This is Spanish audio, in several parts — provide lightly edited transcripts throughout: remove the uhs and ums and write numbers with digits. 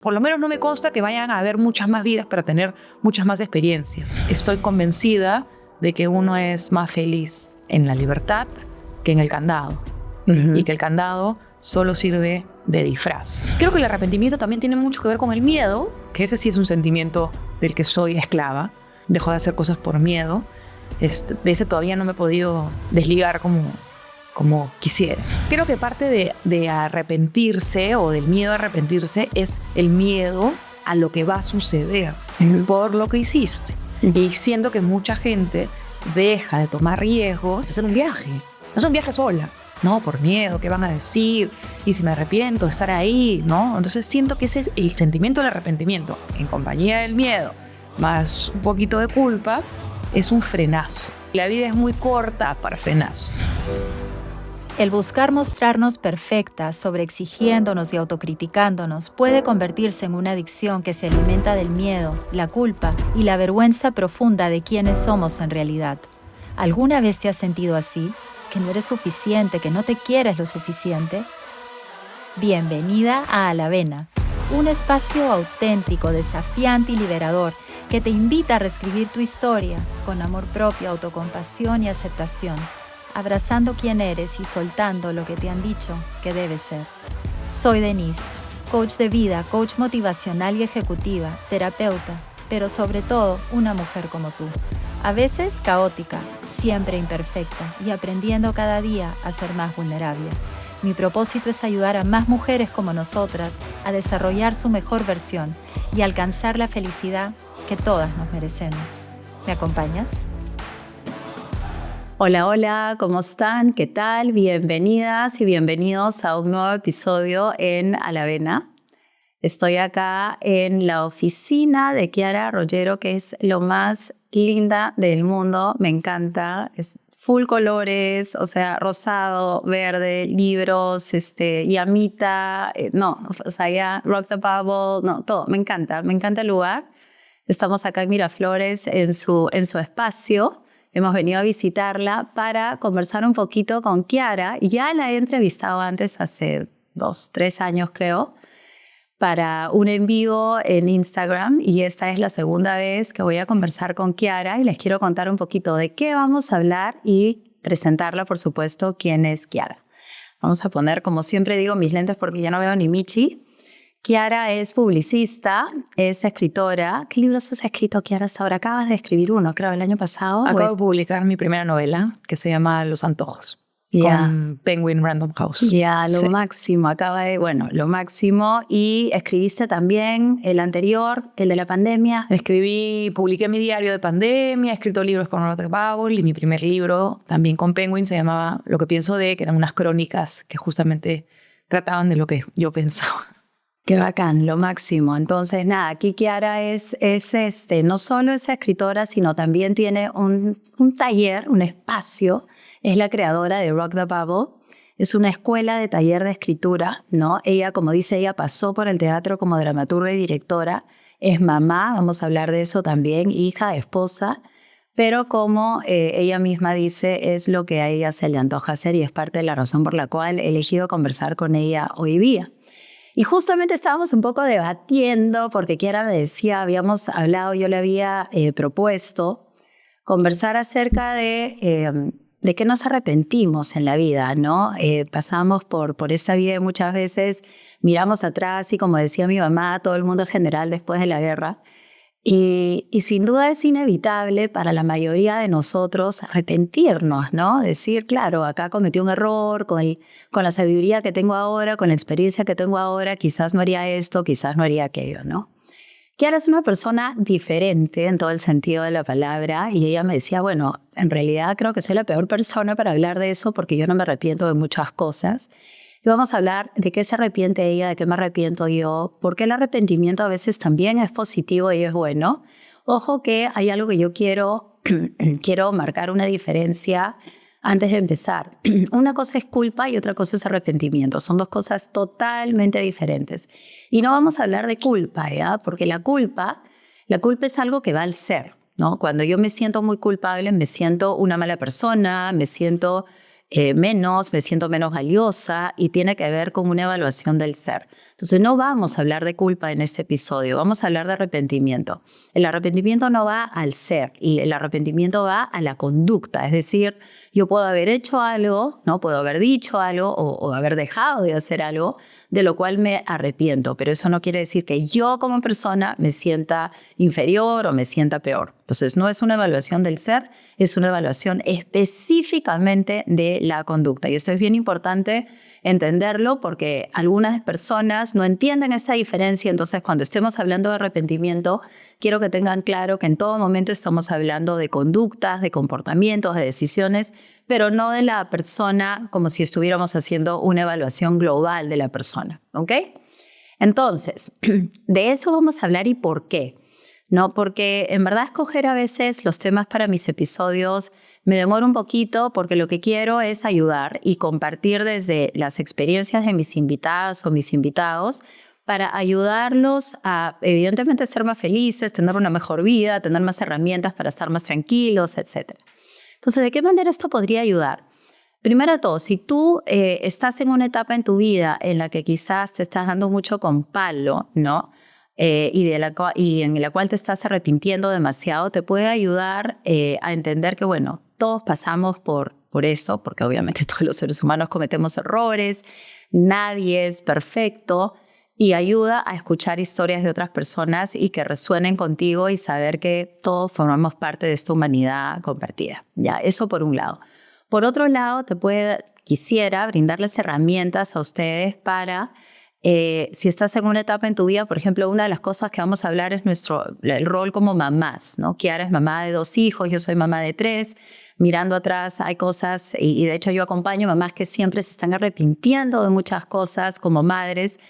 Por lo menos no me consta que vayan a haber muchas más vidas para tener muchas más experiencias. Estoy convencida de que uno es más feliz en la libertad que en el candado. Y que el candado solo sirve de disfraz. Creo que el arrepentimiento también tiene mucho que ver con el miedo, que ese sí es un sentimiento del que soy esclava. Dejo de hacer cosas por miedo. De ese todavía no me he podido desligar como quisiera. Creo que parte de arrepentirse o del miedo a arrepentirse es el miedo a lo que va a suceder por lo que hiciste. Y siento que mucha gente deja de tomar riesgos de hacer un viaje. No es un viaje sola. No, por miedo, ¿qué van a decir? Y si me arrepiento de estar ahí, ¿no? Entonces siento que ese es el sentimiento del arrepentimiento, en compañía del miedo, más un poquito de culpa, es un frenazo. La vida es muy corta para frenazo. El buscar mostrarnos perfectas, sobreexigiéndonos y autocriticándonos, puede convertirse en una adicción que se alimenta del miedo, la culpa y la vergüenza profunda de quiénes somos en realidad. ¿Alguna vez te has sentido así? ¿Que no eres suficiente, que no te quieres lo suficiente? Bienvenida a la Vena, un espacio auténtico, desafiante y liberador que te invita a reescribir tu historia con amor propio, autocompasión y aceptación, abrazando quién eres y soltando lo que te han dicho que debes ser. Soy Denise, coach de vida, coach motivacional y ejecutiva, terapeuta, pero sobre todo una mujer como tú. A veces caótica, siempre imperfecta y aprendiendo cada día a ser más vulnerable. Mi propósito es ayudar a más mujeres como nosotras a desarrollar su mejor versión y alcanzar la felicidad que todas nos merecemos. ¿Me acompañas? Hola, hola, ¿cómo están? ¿Qué tal? Bienvenidas y bienvenidos a un nuevo episodio en A la Vena. Estoy acá en la oficina de Kiara Rollero, que es lo más linda del mundo. Me encanta. Es full colores, o sea, rosado, verde, libros, llamita, ya Rock the Bubble, no, todo. Me encanta el lugar. Estamos acá en Miraflores en su espacio. Hemos venido a visitarla para conversar un poquito con Kiara. Ya la he entrevistado antes, hace 2-3 años creo, para un en vivo en Instagram, y esta es la segunda vez que voy a conversar con Kiara y les quiero contar un poquito de qué vamos a hablar y presentarla, por supuesto, quién es Kiara. Vamos a poner, como siempre digo, mis lentes porque ya no veo ni Michi. Kiara es publicista, es escritora. ¿Qué libros has escrito, Kiara, hasta ahora? Acabas de escribir uno, creo, el año pasado. Acabo de publicar mi primera novela, que se llama Los Antojos. Con Penguin Random House. Lo máximo, lo máximo. Y escribiste también el anterior, el de la pandemia. Publiqué mi diario de pandemia, he escrito libros con Rock the Bubble y mi primer libro también con Penguin se llamaba Lo que pienso de, que eran unas crónicas que justamente trataban de lo que yo pensaba. Qué bacán, lo máximo. Entonces, nada, aquí Kiara es no solo es escritora, sino también tiene un taller, un espacio. Es la creadora de Rock the Bubble. Es una escuela de taller de escritura, ¿no? Ella, como dice, ella pasó por el teatro como dramaturga y directora. Es mamá, vamos a hablar de eso también, hija, esposa. Pero como ella misma dice, es lo que a ella se le antoja hacer y es parte de la razón por la cual he elegido conversar con ella hoy día. Y justamente estábamos un poco debatiendo, porque Kiara me decía, habíamos hablado, yo le había propuesto conversar acerca de qué nos arrepentimos en la vida, ¿no? Pasamos por esta vida y muchas veces miramos atrás y, como decía mi mamá, todo el mundo en general después de la guerra. Y sin duda es inevitable para la mayoría de nosotros arrepentirnos, ¿no? Decir, claro, acá cometí un error, con la sabiduría que tengo ahora, con la experiencia que tengo ahora, quizás no haría esto, quizás no haría aquello, ¿no? Kiara es una persona diferente en todo el sentido de la palabra y ella me decía, bueno, en realidad creo que soy la peor persona para hablar de eso porque yo no me arrepiento de muchas cosas. Y vamos a hablar de qué se arrepiente ella, de qué me arrepiento yo, porque el arrepentimiento a veces también es positivo y es bueno. Ojo que hay algo que yo quiero marcar una diferencia antes de empezar. Una cosa es culpa y otra cosa es arrepentimiento. Son dos cosas totalmente diferentes. Y no vamos a hablar de culpa, ¿ya? Porque la culpa es algo que va al ser, ¿no? Cuando yo me siento muy culpable, me siento una mala persona, me siento menos, me siento menos valiosa y tiene que ver con una evaluación del ser. Entonces no vamos a hablar de culpa en este episodio, vamos a hablar de arrepentimiento. El arrepentimiento no va al ser, el arrepentimiento va a la conducta, es decir, yo puedo haber hecho algo, ¿no? Puedo haber dicho algo o haber dejado de hacer algo de lo cual me arrepiento, pero eso no quiere decir que yo como persona me sienta inferior o me sienta peor. Entonces no es una evaluación del ser, es una evaluación específicamente de la conducta. Y esto es bien importante entenderlo porque algunas personas no entienden esa diferencia. Entonces, cuando estemos hablando de arrepentimiento, quiero que tengan claro que en todo momento estamos hablando de conductas, de comportamientos, de decisiones, pero no de la persona como si estuviéramos haciendo una evaluación global de la persona, ¿ok? Entonces, de eso vamos a hablar y por qué, ¿no? Porque en verdad escoger a veces los temas para mis episodios me demoro un poquito porque lo que quiero es ayudar y compartir desde las experiencias de mis invitadas o mis invitados para ayudarlos a, evidentemente, ser más felices, tener una mejor vida, tener más herramientas para estar más tranquilos, etc. Entonces, ¿de qué manera esto podría ayudar? Primero de todo, si tú estás en una etapa en tu vida en la que quizás te estás dando mucho con palo, ¿no? Y en la cual te estás arrepintiendo demasiado, te puede ayudar a entender que, bueno, todos pasamos por eso, porque obviamente todos los seres humanos cometemos errores, nadie es perfecto, y ayuda a escuchar historias de otras personas y que resuenen contigo y saber que todos formamos parte de esta humanidad compartida. Ya, eso por un lado. Por otro lado, quisiera brindarles herramientas a ustedes para si estás en una etapa en tu vida, por ejemplo, una de las cosas que vamos a hablar es el rol como mamás, ¿no? Kiara es mamá de 2 hijos, yo soy mamá de 3. Mirando atrás hay cosas, y de hecho yo acompaño mamás que siempre se están arrepintiendo de muchas cosas como madres,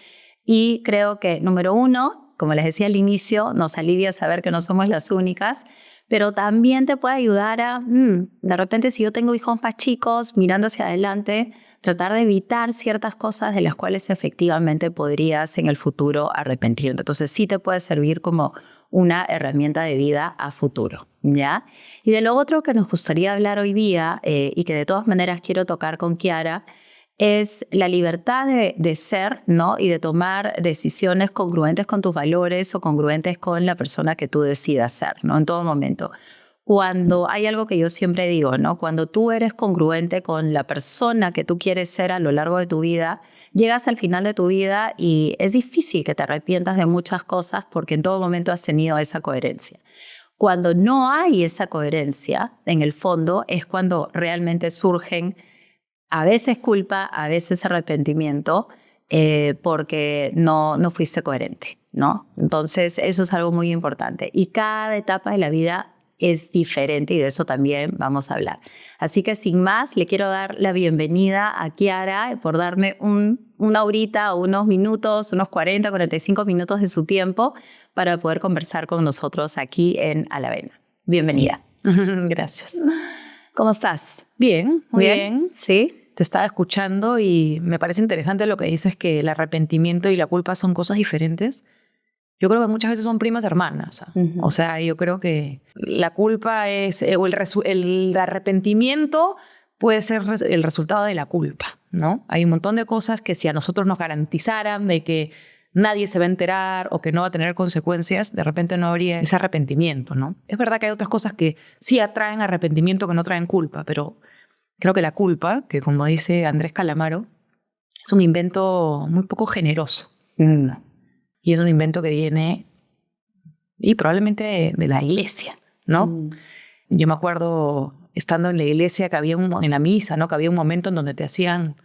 y creo que, número 1, como les decía al inicio, nos alivia saber que no somos las únicas, pero también te puede ayudar a, de repente si yo tengo hijos más chicos, mirando hacia adelante, tratar de evitar ciertas cosas de las cuales efectivamente podrías en el futuro arrepentirte. Entonces sí te puede servir como una herramienta de vida a futuro, ¿ya? Y de lo otro que nos gustaría hablar hoy día y que de todas maneras quiero tocar con Kiara es la libertad de ser, ¿no? Y de tomar decisiones congruentes con tus valores o congruentes con la persona que tú decidas ser, ¿no? En todo momento. Cuando hay algo que yo siempre digo, ¿no? Cuando tú eres congruente con la persona que tú quieres ser a lo largo de tu vida, llegas al final de tu vida y es difícil que te arrepientas de muchas cosas porque en todo momento has tenido esa coherencia. Cuando no hay esa coherencia, en el fondo, es cuando realmente surgen a veces culpa, a veces arrepentimiento, porque no fuiste coherente, ¿no? Entonces, eso es algo muy importante. Y cada etapa de la vida es diferente y de eso también vamos a hablar. Así que sin más, le quiero dar la bienvenida a Kiara por darme una horita o unos minutos, unos 40, 45 minutos de su tiempo para poder conversar con nosotros aquí en A la Avena. Bienvenida. Gracias. ¿Cómo estás? Bien, muy bien. ¿Sí? Te estaba escuchando y me parece interesante lo que dices, que el arrepentimiento y la culpa son cosas diferentes. Yo creo que muchas veces son primas hermanas. Uh-huh. O sea, yo creo que la culpa es, o el arrepentimiento puede ser el resultado de la culpa, ¿no? Hay un montón de cosas que si a nosotros nos garantizaran de que nadie se va a enterar o que no va a tener consecuencias, de repente no habría ese arrepentimiento, ¿no? Es verdad que hay otras cosas que sí atraen arrepentimiento que no traen culpa, pero creo que la culpa, que como dice Andrés Calamaro, es un invento muy poco generoso. Y es un invento que viene y probablemente de la iglesia, ¿no? Yo me acuerdo estando en la iglesia que había en la misa, ¿no? Que había un momento en donde te hacían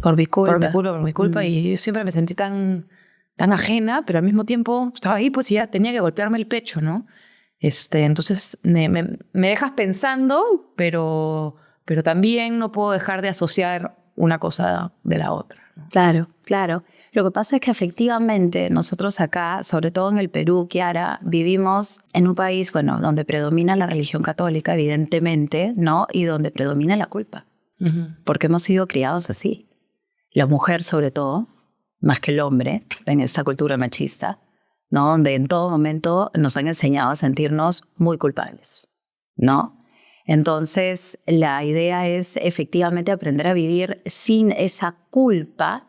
por mi culpa, y yo siempre me sentí tan ajena, pero al mismo tiempo estaba ahí, pues ya tenía que golpearme el pecho, ¿no? Entonces me dejas pensando, pero también no puedo dejar de asociar una cosa de la otra, ¿no? Claro, claro. Lo que pasa es que efectivamente nosotros acá, sobre todo en el Perú, Kiara, vivimos en un país, bueno, donde predomina la religión católica, evidentemente, ¿no? Y donde predomina la culpa. Uh-huh. Porque hemos sido criados así. La mujer, sobre todo, más que el hombre, en esta cultura machista, ¿no? Donde en todo momento nos han enseñado a sentirnos muy culpables, ¿no? Entonces, la idea es efectivamente aprender a vivir sin esa culpa,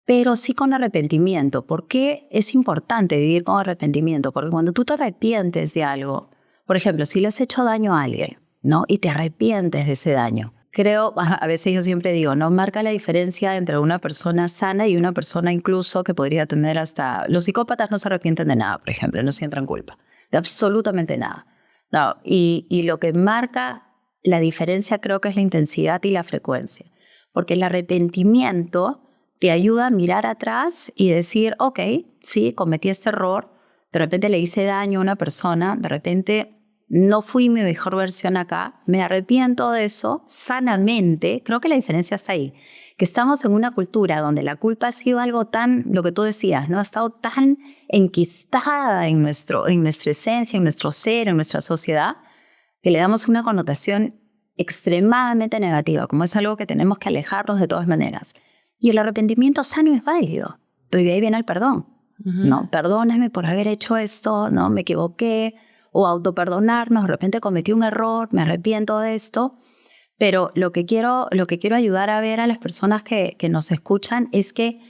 pero sí con arrepentimiento. ¿Por qué es importante vivir con arrepentimiento? Porque cuando tú te arrepientes de algo, por ejemplo, si le has hecho daño a alguien, ¿no? Y te arrepientes de ese daño. Creo, a veces yo siempre digo, ¿no? Marca la diferencia entre una persona sana y una persona incluso que podría tener hasta... Los psicópatas no se arrepienten de nada, por ejemplo, no sienten culpa, de absolutamente nada. No, y lo que marca la diferencia creo que es la intensidad y la frecuencia. Porque el arrepentimiento te ayuda a mirar atrás y decir, ok, sí, cometí este error, de repente le hice daño a una persona, de repente no fui mi mejor versión acá, me arrepiento de eso sanamente. Creo que la diferencia está ahí, que estamos en una cultura donde la culpa ha sido algo tan, lo que tú decías, ¿no? Ha estado tan enquistada en nuestra esencia, en nuestro ser, en nuestra sociedad, que le damos una connotación extremadamente negativa, como es algo que tenemos que alejarnos de todas maneras. Y el arrepentimiento sano es válido, pero de ahí viene el perdón. No, perdóname por haber hecho esto, no, me equivoqué, o autoperdonarnos, de repente cometí un error, me arrepiento de esto. Pero lo que quiero ayudar a ver a las personas que nos escuchan es que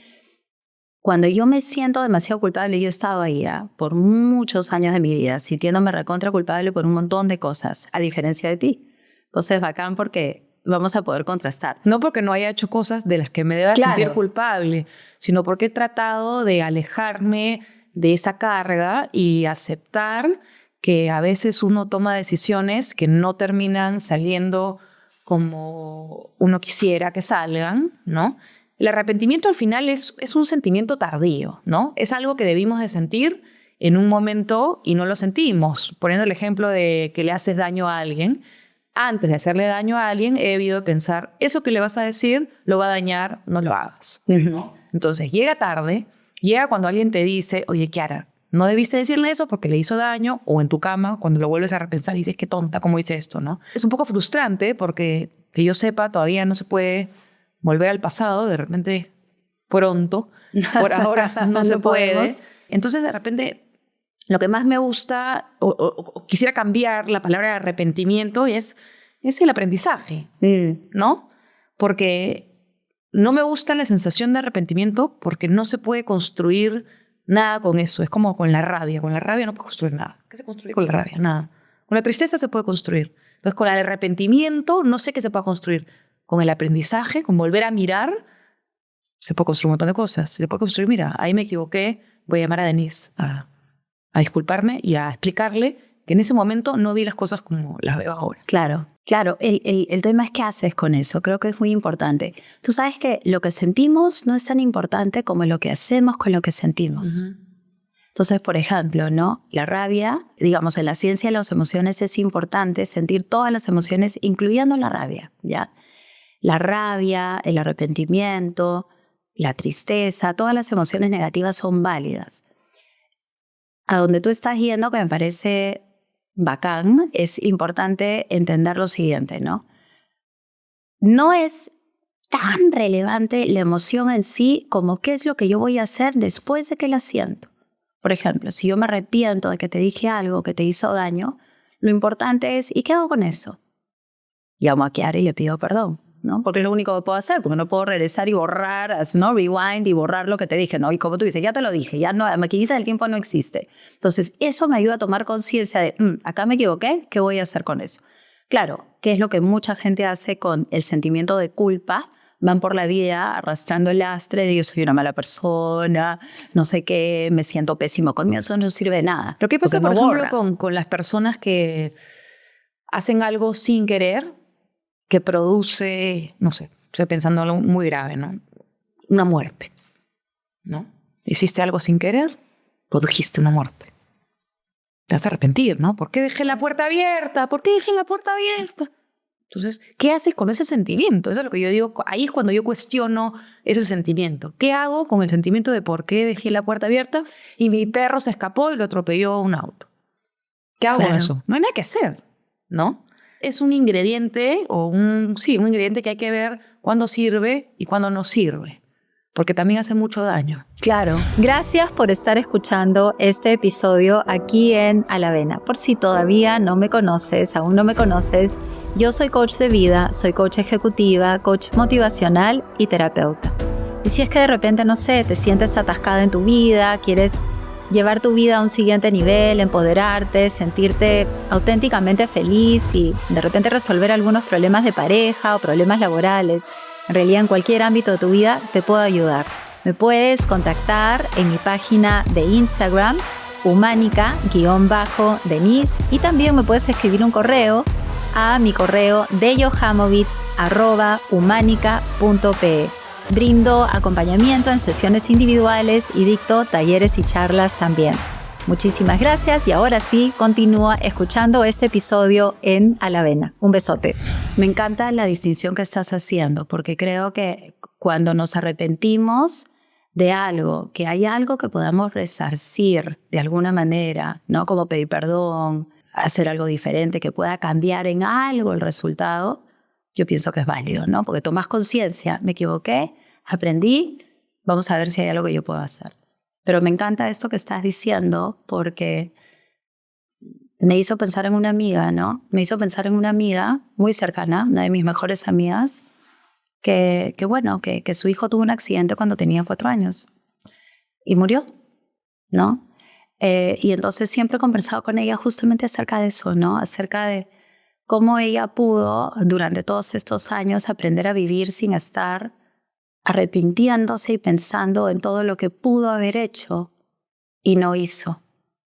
cuando yo me siento demasiado culpable, yo he estado ahí por muchos años de mi vida, sintiéndome recontra culpable por un montón de cosas, a diferencia de ti. Entonces, bacán porque vamos a poder contrastar. No porque no haya hecho cosas de las que me deba sentir culpable, sino porque he tratado de alejarme de esa carga y aceptar que a veces uno toma decisiones que no terminan saliendo como uno quisiera que salgan, ¿no? El arrepentimiento al final es un sentimiento tardío, ¿no? Es algo que debimos de sentir en un momento y no lo sentimos. Poniendo el ejemplo de que le haces daño a alguien, antes de hacerle daño a alguien he debido pensar, eso que le vas a decir lo va a dañar, no lo hagas. Entonces llega tarde, llega cuando alguien te dice, oye, Kiara, no debiste decirle eso porque le hizo daño, o en tu cama, cuando lo vuelves a repensar y dices, qué tonta, ¿cómo hice esto? ¿No? Es un poco frustrante porque, que yo sepa, todavía no se puede volver al pasado, de repente pronto, por ahora no se puede. Entonces, de repente, lo que más me gusta, o quisiera cambiar la palabra arrepentimiento, es el aprendizaje, ¿no? Porque no me gusta la sensación de arrepentimiento porque no se puede construir nada con eso. Es como con la rabia. Con la rabia no puedes construir nada. ¿Qué se construye con la rabia? Nada. Con la tristeza se puede construir. Entonces, con el arrepentimiento no sé qué se puede construir. Con el aprendizaje, con volver a mirar, se puede construir un montón de cosas. Se puede construir, mira, ahí me equivoqué, voy a llamar a Denise a disculparme y a explicarle que en ese momento no vi las cosas como las veo ahora. Claro. El tema es qué haces con eso. Creo que es muy importante. Tú sabes que lo que sentimos no es tan importante como lo que hacemos con lo que sentimos. Entonces, por ejemplo, ¿no? La rabia, digamos, en la ciencia de las emociones es importante sentir todas las emociones, incluyendo la rabia, ¿ya? La rabia, el arrepentimiento, la tristeza, todas las emociones negativas son válidas. A donde tú estás yendo, que me parece bacán, es importante entender lo siguiente, ¿no? No es tan relevante la emoción en sí como qué es lo que yo voy a hacer después de que la siento. Por ejemplo, si yo me arrepiento de que te dije algo que te hizo daño, lo importante es, ¿y qué hago con eso? Llamo a Kiara y le pido perdón, ¿no? Porque es lo único que puedo hacer, porque no puedo regresar y borrar, ¿no? Rewind y borrar lo que te dije, ¿no? Y como tú dices, ya te lo dije, ya no, la maquinita del tiempo no existe. Entonces, eso me ayuda a tomar conciencia de, acá me equivoqué, ¿qué voy a hacer con eso? Claro, ¿qué es lo que mucha gente hace con el sentimiento de culpa? Van por la vida arrastrando el lastre de yo soy una mala persona, no sé qué, me siento pésimo conmigo, eso no sirve de nada. Pero ¿qué pasa, por ejemplo, con las personas que hacen algo sin querer, que produce, no sé, estoy pensando en algo muy grave, ¿no? Una muerte, ¿no? Hiciste algo sin querer, produjiste una muerte. Te vas a arrepentir, ¿no? ¿Por qué dejé la puerta abierta? ¿Por qué dejé la puerta abierta? Entonces, ¿qué haces con ese sentimiento? Eso es lo que yo digo. Ahí es cuando yo cuestiono ese sentimiento. ¿Qué hago con el sentimiento de por qué dejé la puerta abierta y mi perro se escapó y lo atropelló un auto? ¿Qué hago con eso? No hay nada que hacer, ¿no? Es un ingrediente, un ingrediente que hay que ver cuándo sirve y cuándo no sirve. porque también hace mucho daño. Claro. Gracias por estar escuchando este episodio aquí en A la Vena. Por si todavía no me conoces, aún no me conoces, yo soy coach de vida, soy coach ejecutiva, coach motivacional y terapeuta. Y si es que de repente, no sé, te sientes atascada en tu vida, quieres llevar tu vida a un siguiente nivel, empoderarte, sentirte auténticamente feliz y de repente resolver algunos problemas de pareja o problemas laborales, en realidad en cualquier ámbito de tu vida te puedo ayudar. Me puedes contactar en mi página de Instagram, humanica_denise, y también me puedes escribir un correo a mi correo deyohamovitz@humanica.pe. Brindo acompañamiento en sesiones individuales y dicto talleres y charlas también. Muchísimas gracias y ahora sí, continúa escuchando este episodio en A la Vena. Un besote. Me encanta la distinción que estás haciendo, porque creo que cuando nos arrepentimos de algo, que hay algo que podamos resarcir de alguna manera, ¿no? Como pedir perdón, hacer algo diferente, que pueda cambiar en algo el resultado, yo pienso que es válido, ¿no? Porque tomas conciencia, me equivoqué, aprendí, vamos a ver si hay algo que yo puedo hacer. Pero me encanta esto que estás diciendo porque me hizo pensar en una amiga, ¿no? Me hizo pensar en una amiga muy cercana, una de mis mejores amigas, que su hijo tuvo un accidente cuando tenía 4 años y murió, ¿no? Y entonces siempre he conversado con ella justamente acerca de eso, ¿no? Acerca de cómo ella pudo durante todos estos años aprender a vivir sin estar arrepintiéndose y pensando en todo lo que pudo haber hecho y no hizo.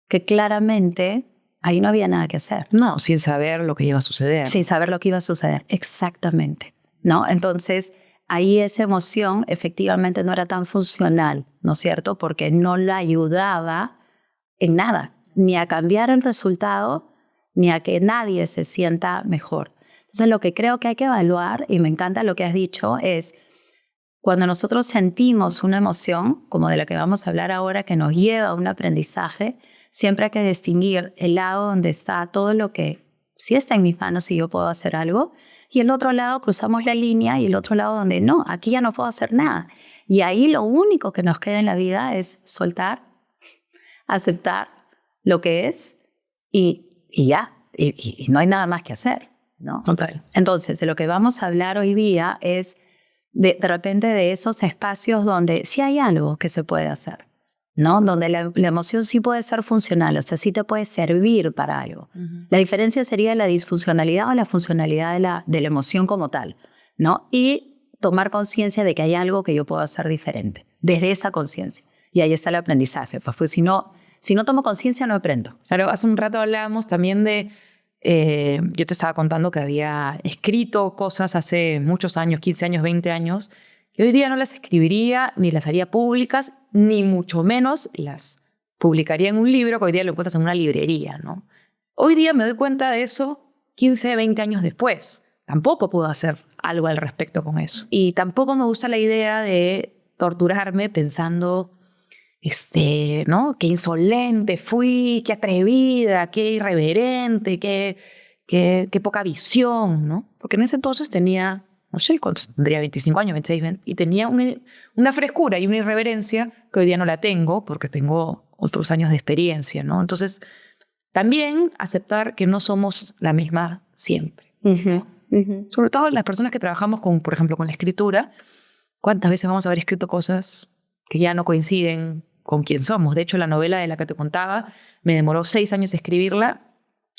Que claramente ahí no había nada que hacer. No, sin saber lo que iba a suceder. Sin saber lo que iba a suceder, exactamente, ¿no? Entonces, ahí esa emoción efectivamente no era tan funcional, ¿no es cierto? Porque no la ayudaba en nada, ni a cambiar el resultado, ni a que nadie se sienta mejor. Entonces, lo que creo que hay que evaluar, y me encanta lo que has dicho, es cuando nosotros sentimos una emoción, como de la que vamos a hablar ahora, que nos lleva a un aprendizaje, siempre hay que distinguir el lado donde está todo lo que sí está en mis manos si yo puedo hacer algo, y el otro lado cruzamos la línea y el otro lado donde no, aquí ya no puedo hacer nada. Y ahí lo único que nos queda en la vida es soltar, aceptar lo que es y ya, y no hay nada más que hacer, ¿no? Total. Entonces, de lo que vamos a hablar hoy día es de repente de esos espacios donde sí hay algo que se puede hacer, ¿no? Donde la emoción sí puede ser funcional, o sea, sí te puede servir para algo. La diferencia sería la disfuncionalidad o la funcionalidad de la emoción como tal, ¿no? Y tomar conciencia de que hay algo que yo puedo hacer diferente, desde esa conciencia. Y ahí está el aprendizaje, pues si no tomo conciencia no aprendo. Claro, hace un rato hablábamos también de yo te estaba contando que había escrito cosas hace muchos años, 15 años, 20 años, que hoy día no las escribiría, ni las haría públicas, ni mucho menos las publicaría en un libro que hoy día lo encuentras en una librería, ¿no? Hoy día me doy cuenta de eso 15, 20 años después. Tampoco puedo hacer algo al respecto con eso. Y tampoco me gusta la idea de torturarme pensando ¿no? Qué insolente fui, qué atrevida, qué irreverente, qué poca visión, ¿no? Porque en ese entonces tenía, no sé, tendría 25 años, 26, 20, y tenía una frescura y una irreverencia que hoy día no la tengo porque tengo otros años de experiencia, ¿no? Entonces, también aceptar que no somos la misma siempre. Sobre todo las personas que trabajamos con, por ejemplo, con la escritura, ¿cuántas veces vamos a haber escrito cosas que ya no coinciden con quién somos? De hecho, la novela de la que te contaba me demoró 6 años escribirla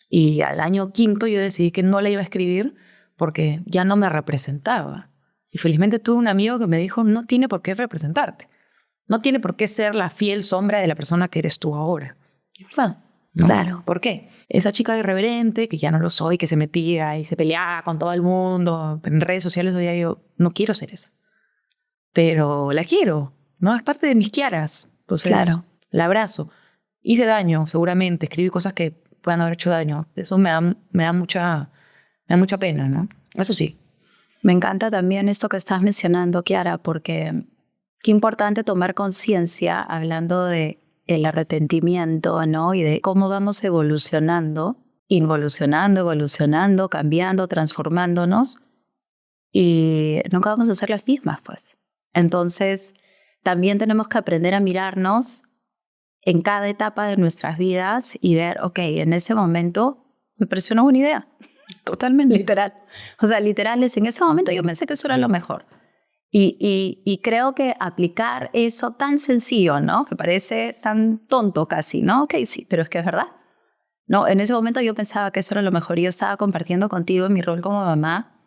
y al año 5º yo decidí que no la iba a escribir porque ya no me representaba. Y felizmente tuve un amigo que me dijo, no tiene por qué representarte. No tiene por qué ser la fiel sombra de la persona que eres tú ahora. Y verdad, ¿no? Claro. ¿Por qué? Esa chica irreverente, que ya no lo soy, que se metía y se peleaba con todo el mundo en redes sociales, hoy día yo no quiero ser esa. Pero la quiero, ¿no? Es parte de mis Kiaras. Entonces, claro, la abrazo. Hice daño, seguramente. Escribí cosas que puedan haber hecho daño. Eso me da mucha pena, ¿no? Eso sí. Me encanta también esto que estás mencionando, Kiara, porque qué importante tomar conciencia, hablando de el arrepentimiento, ¿no? Y de cómo vamos evolucionando, cambiando, transformándonos, y nunca vamos a ser las mismas, pues. Entonces, también tenemos que aprender a mirarnos en cada etapa de nuestras vidas y ver, ok, en ese momento me pareció una buena idea. Totalmente. Literal. O sea, literal es en ese momento yo pensé que eso era lo mejor. Y creo que aplicar eso tan sencillo, ¿no? Que parece tan tonto casi, ¿no? Ok, sí, pero es que es verdad. No, en ese momento yo pensaba que eso era lo mejor y yo estaba compartiendo contigo mi rol como mamá.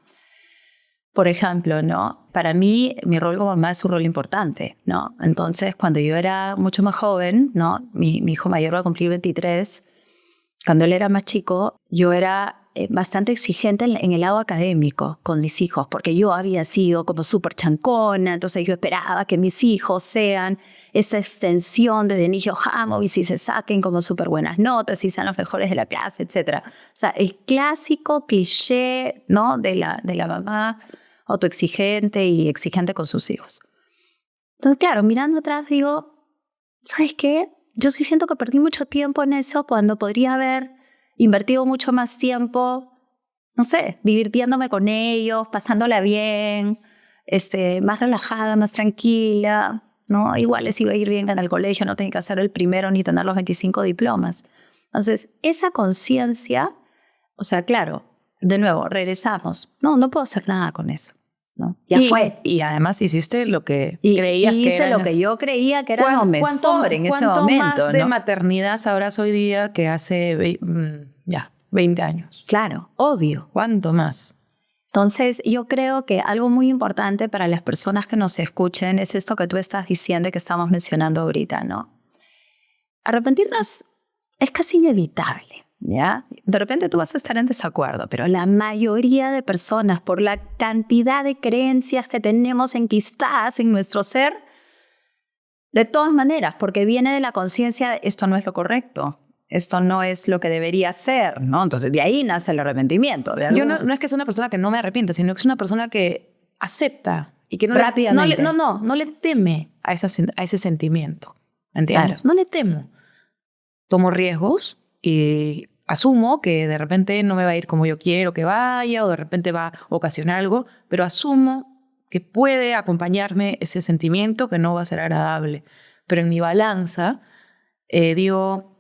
Por ejemplo, ¿no? Para mí, mi rol como mamá es un rol importante, ¿no? Entonces, cuando yo era mucho más joven, ¿no? Mi hijo mayor va a cumplir 23. Cuando él era más chico, yo era bastante exigente en el lado académico con mis hijos, porque yo había sido como súper chancona, entonces yo esperaba que mis hijos sean esa extensión desde Nihio Hamo y si se saquen como súper buenas notas y sean los mejores de la clase, etc. O sea, el clásico cliché, ¿no? de la mamá autoexigente y exigente con sus hijos. Entonces, claro, mirando atrás digo, ¿sabes qué? Yo sí siento que perdí mucho tiempo en eso cuando podría haber invertido mucho más tiempo, no sé, divirtiéndome con ellos, pasándola bien, más relajada, más tranquila, ¿no? Igual les iba a ir bien en el colegio, no tenía que hacer el primero ni tener los 25 diplomas. Entonces, esa conciencia, o sea, claro, de nuevo, regresamos. No puedo hacer nada con eso. ¿No? Ya fue. Y además hiciste lo que creías que hice era. Lo que yo creía que era lo mejor en ese momento. ¿Cuánto más de ¿no? maternidad sabrás hoy día que hace ya 20 años? Claro, obvio. ¿Cuánto más? Entonces, yo creo que algo muy importante para las personas que nos escuchen es esto que tú estás diciendo y que estamos mencionando ahorita, ¿no? Arrepentirnos es casi inevitable. ¿Ya? De repente tú vas a estar en desacuerdo, pero la mayoría de personas, por la cantidad de creencias que tenemos enquistadas en nuestro ser, de todas maneras, porque viene de la conciencia de esto no es lo correcto, esto no es lo que debería ser, ¿no? Entonces de ahí nace el arrepentimiento. Yo no es que sea una persona que no me arrepiente, sino que es una persona que acepta y que no rápidamente. No le teme a ese sentimiento, ¿entiendes? Claro. No le temo. Tomo riesgos y asumo que de repente no me va a ir como yo quiero que vaya o de repente va a ocasionar algo, pero asumo que puede acompañarme ese sentimiento que no va a ser agradable. Pero en mi balanza digo,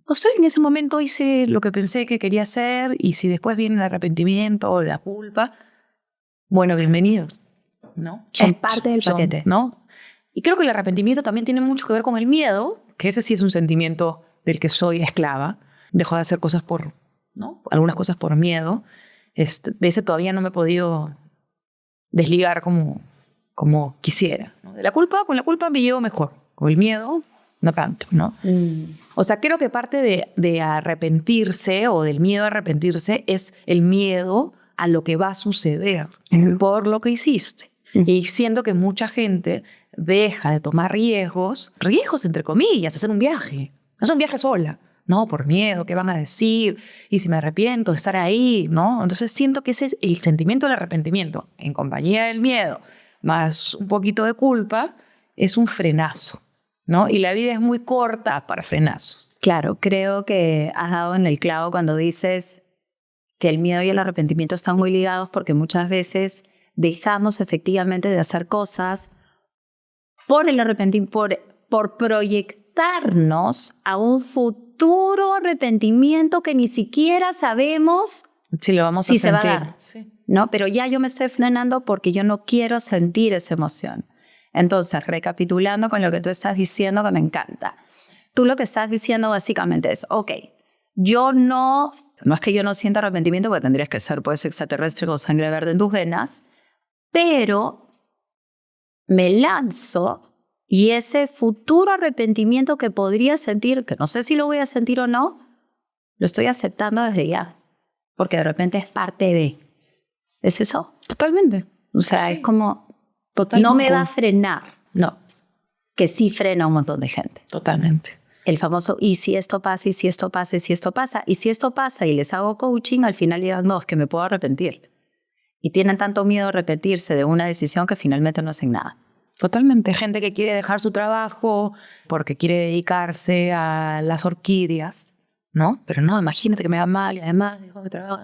no sé, en ese momento hice lo que pensé que quería hacer y si después viene el arrepentimiento o la culpa, bueno, bienvenidos, ¿no? Es parte del paquete. ¿No? Y creo que el arrepentimiento también tiene mucho que ver con el miedo, que ese sí es un sentimiento del que soy esclava. Dejo de hacer cosas ¿no? Algunas cosas por miedo. De ese todavía no me he podido desligar como quisiera, ¿no? Con la culpa me llevo mejor. Con el miedo, no tanto, ¿no? O sea, creo que parte de arrepentirse o del miedo a arrepentirse es el miedo a lo que va a suceder por lo que hiciste. Y siento que mucha gente deja de tomar riesgos entre comillas, hacer un viaje. No es un viaje sola. No, por miedo, ¿qué van a decir? Y si me arrepiento de estar ahí, ¿no? Entonces siento que ese es el sentimiento del arrepentimiento, en compañía del miedo, más un poquito de culpa, es un frenazo, ¿no? Y la vida es muy corta para frenazos. Claro, creo que has dado en el clavo cuando dices que el miedo y el arrepentimiento están muy ligados porque muchas veces dejamos efectivamente de hacer cosas por el arrepentimiento, por proyectarnos a un futuro arrepentimiento que ni siquiera sabemos si lo vamos si a sentir. Se va a dar. Sí. ¿No? Pero ya yo me estoy frenando porque yo no quiero sentir esa emoción. Entonces, recapitulando con lo que tú estás diciendo, que me encanta. Tú lo que estás diciendo básicamente es, ok, yo no es que yo no sienta arrepentimiento, porque tendrías que ser pues extraterrestre con sangre verde en tus venas, pero me lanzo y ese futuro arrepentimiento que podría sentir, que no sé si lo voy a sentir o no, lo estoy aceptando desde ya, porque de repente es parte de... ¿Es eso? Totalmente. O sea, sí. Es como... Totalmente. No me va a frenar. No. Que sí frena a un montón de gente. Totalmente. El famoso, y si esto pasa, y si esto pasa, y si esto pasa, y si esto pasa, y les hago coaching, al final dirán, no, es que me puedo arrepentir. Y tienen tanto miedo a repetirse de una decisión que finalmente no hacen nada. Totalmente. Gente que quiere dejar su trabajo porque quiere dedicarse a las orquídeas, ¿no? Pero no, imagínate que me va mal y además dejo de trabajo.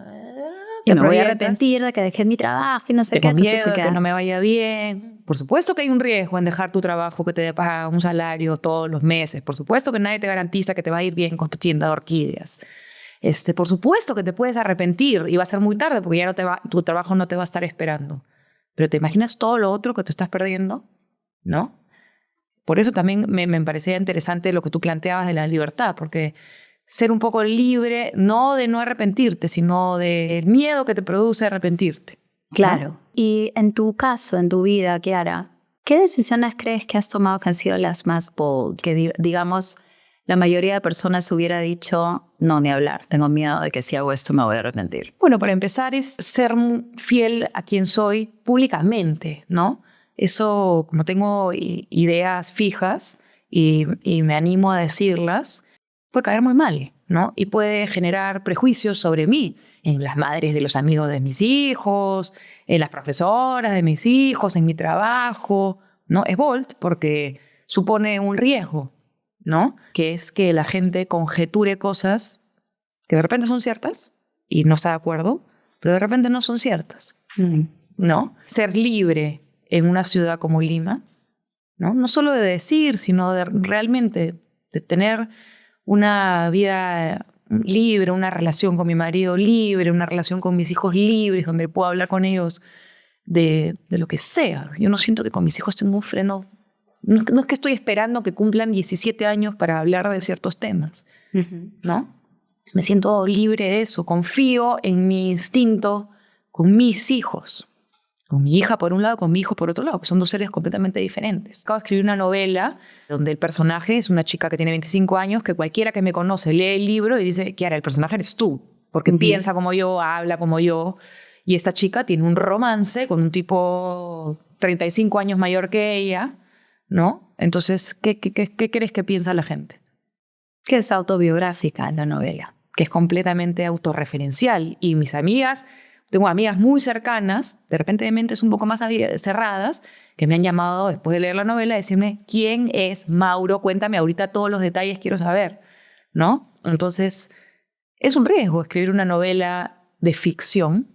Y me voy a arrepentir de que dejé mi trabajo y no sé qué. Tengo miedo de que no me vaya bien. Por supuesto que hay un riesgo en dejar tu trabajo que te paga un salario todos los meses. Por supuesto que nadie te garantiza que te va a ir bien con tu tienda de orquídeas. Por supuesto que te puedes arrepentir y va a ser muy tarde porque ya tu trabajo no te va a estar esperando. Pero ¿te imaginas todo lo otro que te estás perdiendo? ¿No? Por eso también me parecía interesante lo que tú planteabas de la libertad, porque ser un poco libre, no de no arrepentirte, sino del miedo que te produce arrepentirte. Claro. ¿No? Y en tu caso, en tu vida, Kiara, ¿qué decisiones crees que has tomado que han sido las más bold? Que digamos, la mayoría de personas hubiera dicho, no, ni hablar, tengo miedo de que si hago esto me voy a arrepentir. Bueno, para empezar es ser fiel a quien soy públicamente, ¿no? Eso, como tengo ideas fijas y me animo a decirlas, puede caer muy mal, ¿no? Y puede generar prejuicios sobre mí en las madres de los amigos de mis hijos, en las profesoras de mis hijos, en mi trabajo, ¿no? Es bold porque supone un riesgo, ¿no? Que es que la gente conjeture cosas que de repente son ciertas y no está de acuerdo, pero de repente no son ciertas, ¿no? Ser libre en una ciudad como Lima, ¿no? No solo de decir, sino de realmente de tener una vida libre, una relación con mi marido libre, una relación con mis hijos libres, donde puedo hablar con ellos de lo que sea. Yo no siento que con mis hijos tengo un freno. No es que estoy esperando que cumplan 17 años para hablar de ciertos temas, ¿no? Me siento libre de eso. Confío en mi instinto con mis hijos. Con mi hija por un lado, con mi hijo por otro lado, que son dos seres completamente diferentes. Acabo de escribir una novela donde el personaje es una chica que tiene 25 años, que cualquiera que me conoce lee el libro y dice, Kiara, el personaje eres tú, porque piensa como yo, habla como yo. Y esta chica tiene un romance con un tipo 35 años mayor que ella, ¿no? Entonces, ¿qué crees que piensa la gente? Que es autobiográfica la novela. Que es completamente autorreferencial. Y mis amigas... Tengo amigas muy cercanas, de repente de mentes un poco más cerradas, que me han llamado después de leer la novela a decirme, ¿quién es Mauro? Cuéntame ahorita todos los detalles, quiero saber, ¿no? Entonces, es un riesgo escribir una novela de ficción.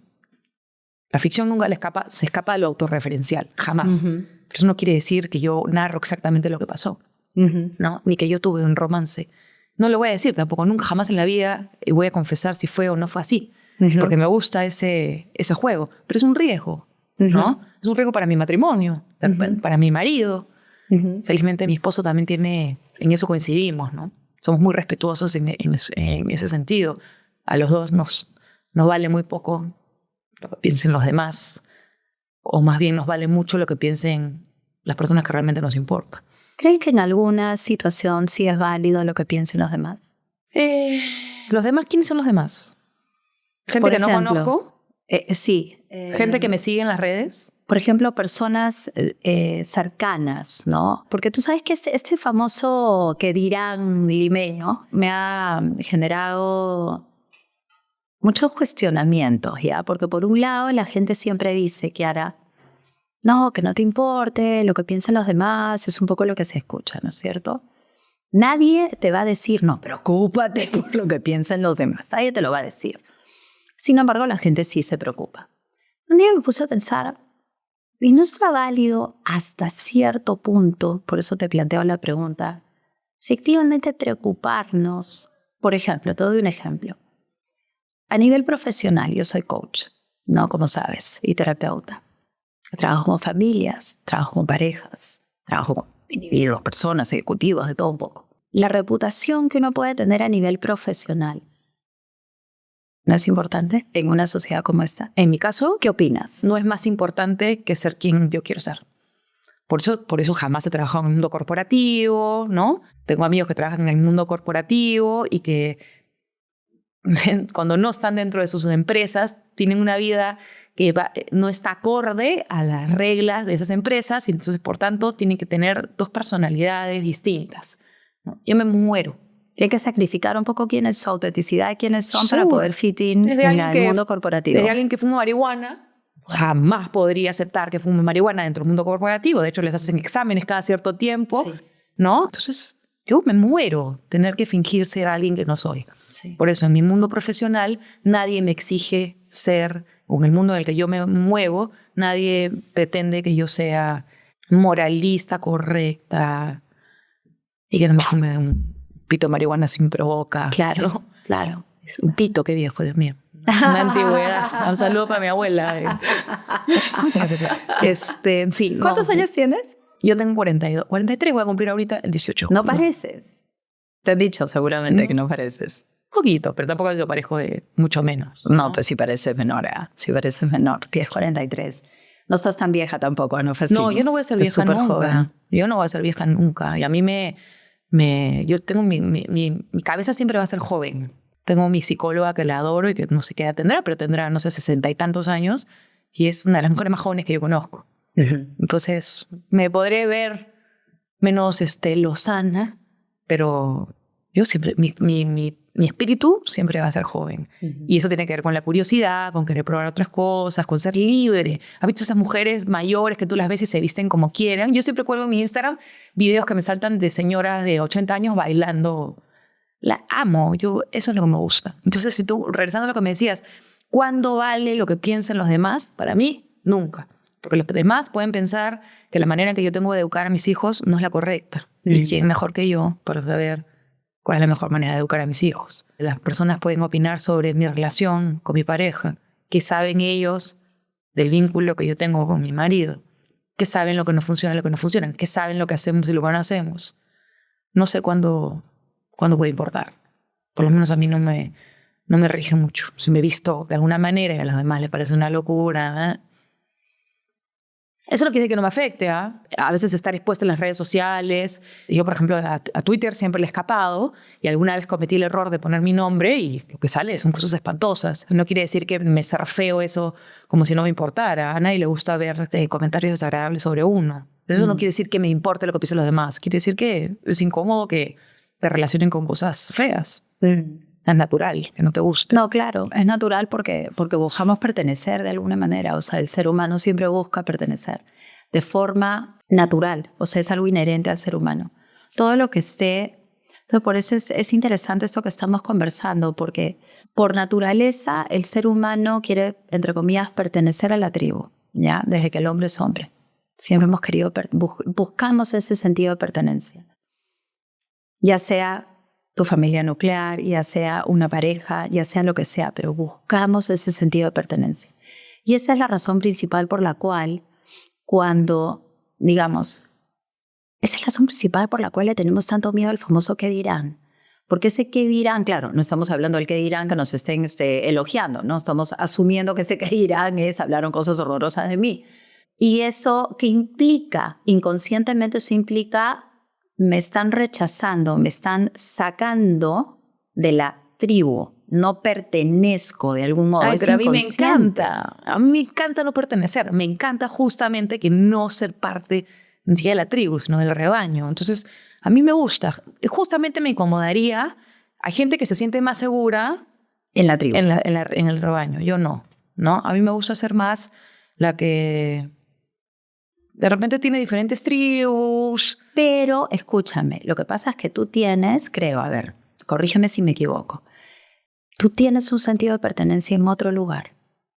La ficción nunca se escapa de lo autorreferencial, jamás. Pero eso no quiere decir que yo narro exactamente lo que pasó, ¿no? Ni que yo tuve un romance. No lo voy a decir tampoco, nunca jamás en la vida voy a confesar si fue o no fue así. Porque me gusta ese juego. Pero es un riesgo, ¿no? Es un riesgo para mi matrimonio, para mi marido. Felizmente mi esposo también tiene... En eso coincidimos, ¿no? Somos muy respetuosos en ese sentido. A los dos nos vale muy poco lo que piensen los demás. O más bien nos vale mucho lo que piensen las personas que realmente nos importan. ¿Crees que en alguna situación sí es válido lo que piensen los demás? ¿Los demás? ¿Quiénes son los demás? ¿Gente que no conozco? Sí. ¿Gente que me sigue en las redes? Por ejemplo, personas cercanas, ¿no? Porque tú sabes que este famoso que dirán limeño me ha generado muchos cuestionamientos, ¿ya? Porque por un lado la gente siempre dice, Kiara, no, que no te importe lo que piensan los demás, es un poco lo que se escucha, ¿no es cierto? Nadie te va a decir, no, preocúpate por lo que piensan los demás, nadie te lo va a decir. Sin embargo, la gente sí se preocupa. Un día me puse a pensar, y no será válido hasta cierto punto, por eso te planteo la pregunta, efectivamente preocuparnos. Por ejemplo, te doy un ejemplo. A nivel profesional, yo soy coach, ¿no? Como sabes, y terapeuta. Trabajo con familias, trabajo con parejas, trabajo con individuos, personas, ejecutivos, de todo un poco. La reputación que uno puede tener a nivel profesional, ¿no es importante en una sociedad como esta? En mi caso, ¿qué opinas? No es más importante que ser quien yo quiero ser. Por eso jamás he trabajado en el mundo corporativo, ¿no? Tengo amigos que trabajan en el mundo corporativo y que cuando no están dentro de sus empresas tienen una vida que no está acorde a las reglas de esas empresas y entonces, por tanto, tienen que tener dos personalidades distintas, ¿no? Yo me muero. Hay que sacrificar un poco quién es su autenticidad, quiénes son para poder fit in en el mundo corporativo. Desde alguien que fuma marihuana, jamás podría aceptar que fume marihuana dentro del mundo corporativo. De hecho, les hacen exámenes cada cierto tiempo, ¿no? Entonces, yo me muero tener que fingir ser alguien que no soy. Sí. Por eso, en mi mundo profesional, nadie me exige ser, o en el mundo en el que yo me muevo, nadie pretende que yo sea moralista, correcta, y que no me fume un pito de marihuana sin provoca. Claro, ¿no? claro. Es un pito, qué viejo, Dios mío. Una antigüedad. Un saludo para mi abuela. Sí, ¿Cuántos años tienes? Yo tengo 42. 43 voy a cumplir ahorita el 18. No pareces. Te han dicho seguramente que no pareces. Poquito, pero tampoco yo parezco de mucho menos. No, pues sí pareces menor, sí pareces menor. Tienes 43. No estás tan vieja tampoco, no fascines. No, yo no voy a ser vieja nunca. Joven. Yo no voy a ser vieja nunca. Y a mí yo tengo mi cabeza siempre va a ser joven. Tengo mi psicóloga que la adoro y que no sé qué edad tendrá, pero tendrá, no sé, 60 y tantos años. Y es una de las mujeres más jóvenes que yo conozco. Entonces, me podré ver menos lozana, pero yo siempre, mi espíritu siempre va a ser joven. Y eso tiene que ver con la curiosidad, con querer probar otras cosas, con ser libre. ¿Has visto esas mujeres mayores que tú las ves y se visten como quieran? Yo siempre cuelgo en mi Instagram videos que me saltan de señoras de 80 años bailando. La amo, eso es lo que me gusta. Entonces, si tú, regresando a lo que me decías, ¿cuándo vale lo que piensen los demás? Para mí, nunca. Porque los demás pueden pensar que la manera en que yo tengo de educar a mis hijos no es la correcta. Y quién mejor que yo para saber cuál es la mejor manera de educar a mis hijos. Las personas pueden opinar sobre mi relación con mi pareja. ¿Qué saben ellos del vínculo que yo tengo con mi marido? ¿Qué saben lo que nos funciona y lo que no funciona? ¿Qué saben lo que hacemos y lo que no hacemos? No sé cuándo puede importar. Por lo menos a mí no me rige mucho. Si me he visto de alguna manera y a los demás les parece una locura, Eso no quiere decir que no me afecte. A veces estar expuesta en las redes sociales. Yo, por ejemplo, a Twitter siempre le he escapado y alguna vez cometí el error de poner mi nombre y lo que sale son cosas espantosas. No quiere decir que me surfeo eso como si no me importara. A nadie le gusta ver comentarios desagradables sobre uno. Eso no quiere decir que me importe lo que piensen los demás. Quiere decir que es incómodo que te relacionen con cosas feas. Es natural que no te guste. No, claro, es natural porque buscamos pertenecer de alguna manera. O sea, el ser humano siempre busca pertenecer de forma natural. O sea, es algo inherente al ser humano. Todo lo que esté... Entonces, por eso es interesante esto que estamos conversando, porque por naturaleza el ser humano quiere, entre comillas, pertenecer a la tribu, ¿ya? Desde que el hombre es hombre. Siempre hemos querido, buscamos ese sentido de pertenencia. Ya sea tu familia nuclear, ya sea una pareja, ya sea lo que sea, pero buscamos ese sentido de pertenencia. Y esa es la razón principal por la cual cuando, digamos, esa es la razón principal por la cual le tenemos tanto miedo al famoso qué dirán. Porque ese qué dirán, claro, no estamos hablando del qué dirán que nos estén elogiando, ¿no? Estamos asumiendo que ese qué dirán hablaron cosas horrorosas de mí. Y eso que implica, inconscientemente eso implica, me están rechazando, me están sacando de la tribu. No pertenezco de algún modo. Ay, pero a mí me encanta. A mí me encanta no pertenecer. Me encanta justamente que no ser parte ni siquiera de la tribu, sino del rebaño. Entonces, a mí me gusta. Justamente me incomodaría. Hay gente que se siente más segura en la tribu. En el rebaño. Yo no. A mí me gusta ser más la que de repente tiene diferentes tribus. Pero, escúchame, lo que pasa es que tú tienes, creo, a ver, corrígeme si me equivoco, tú tienes un sentido de pertenencia en otro lugar.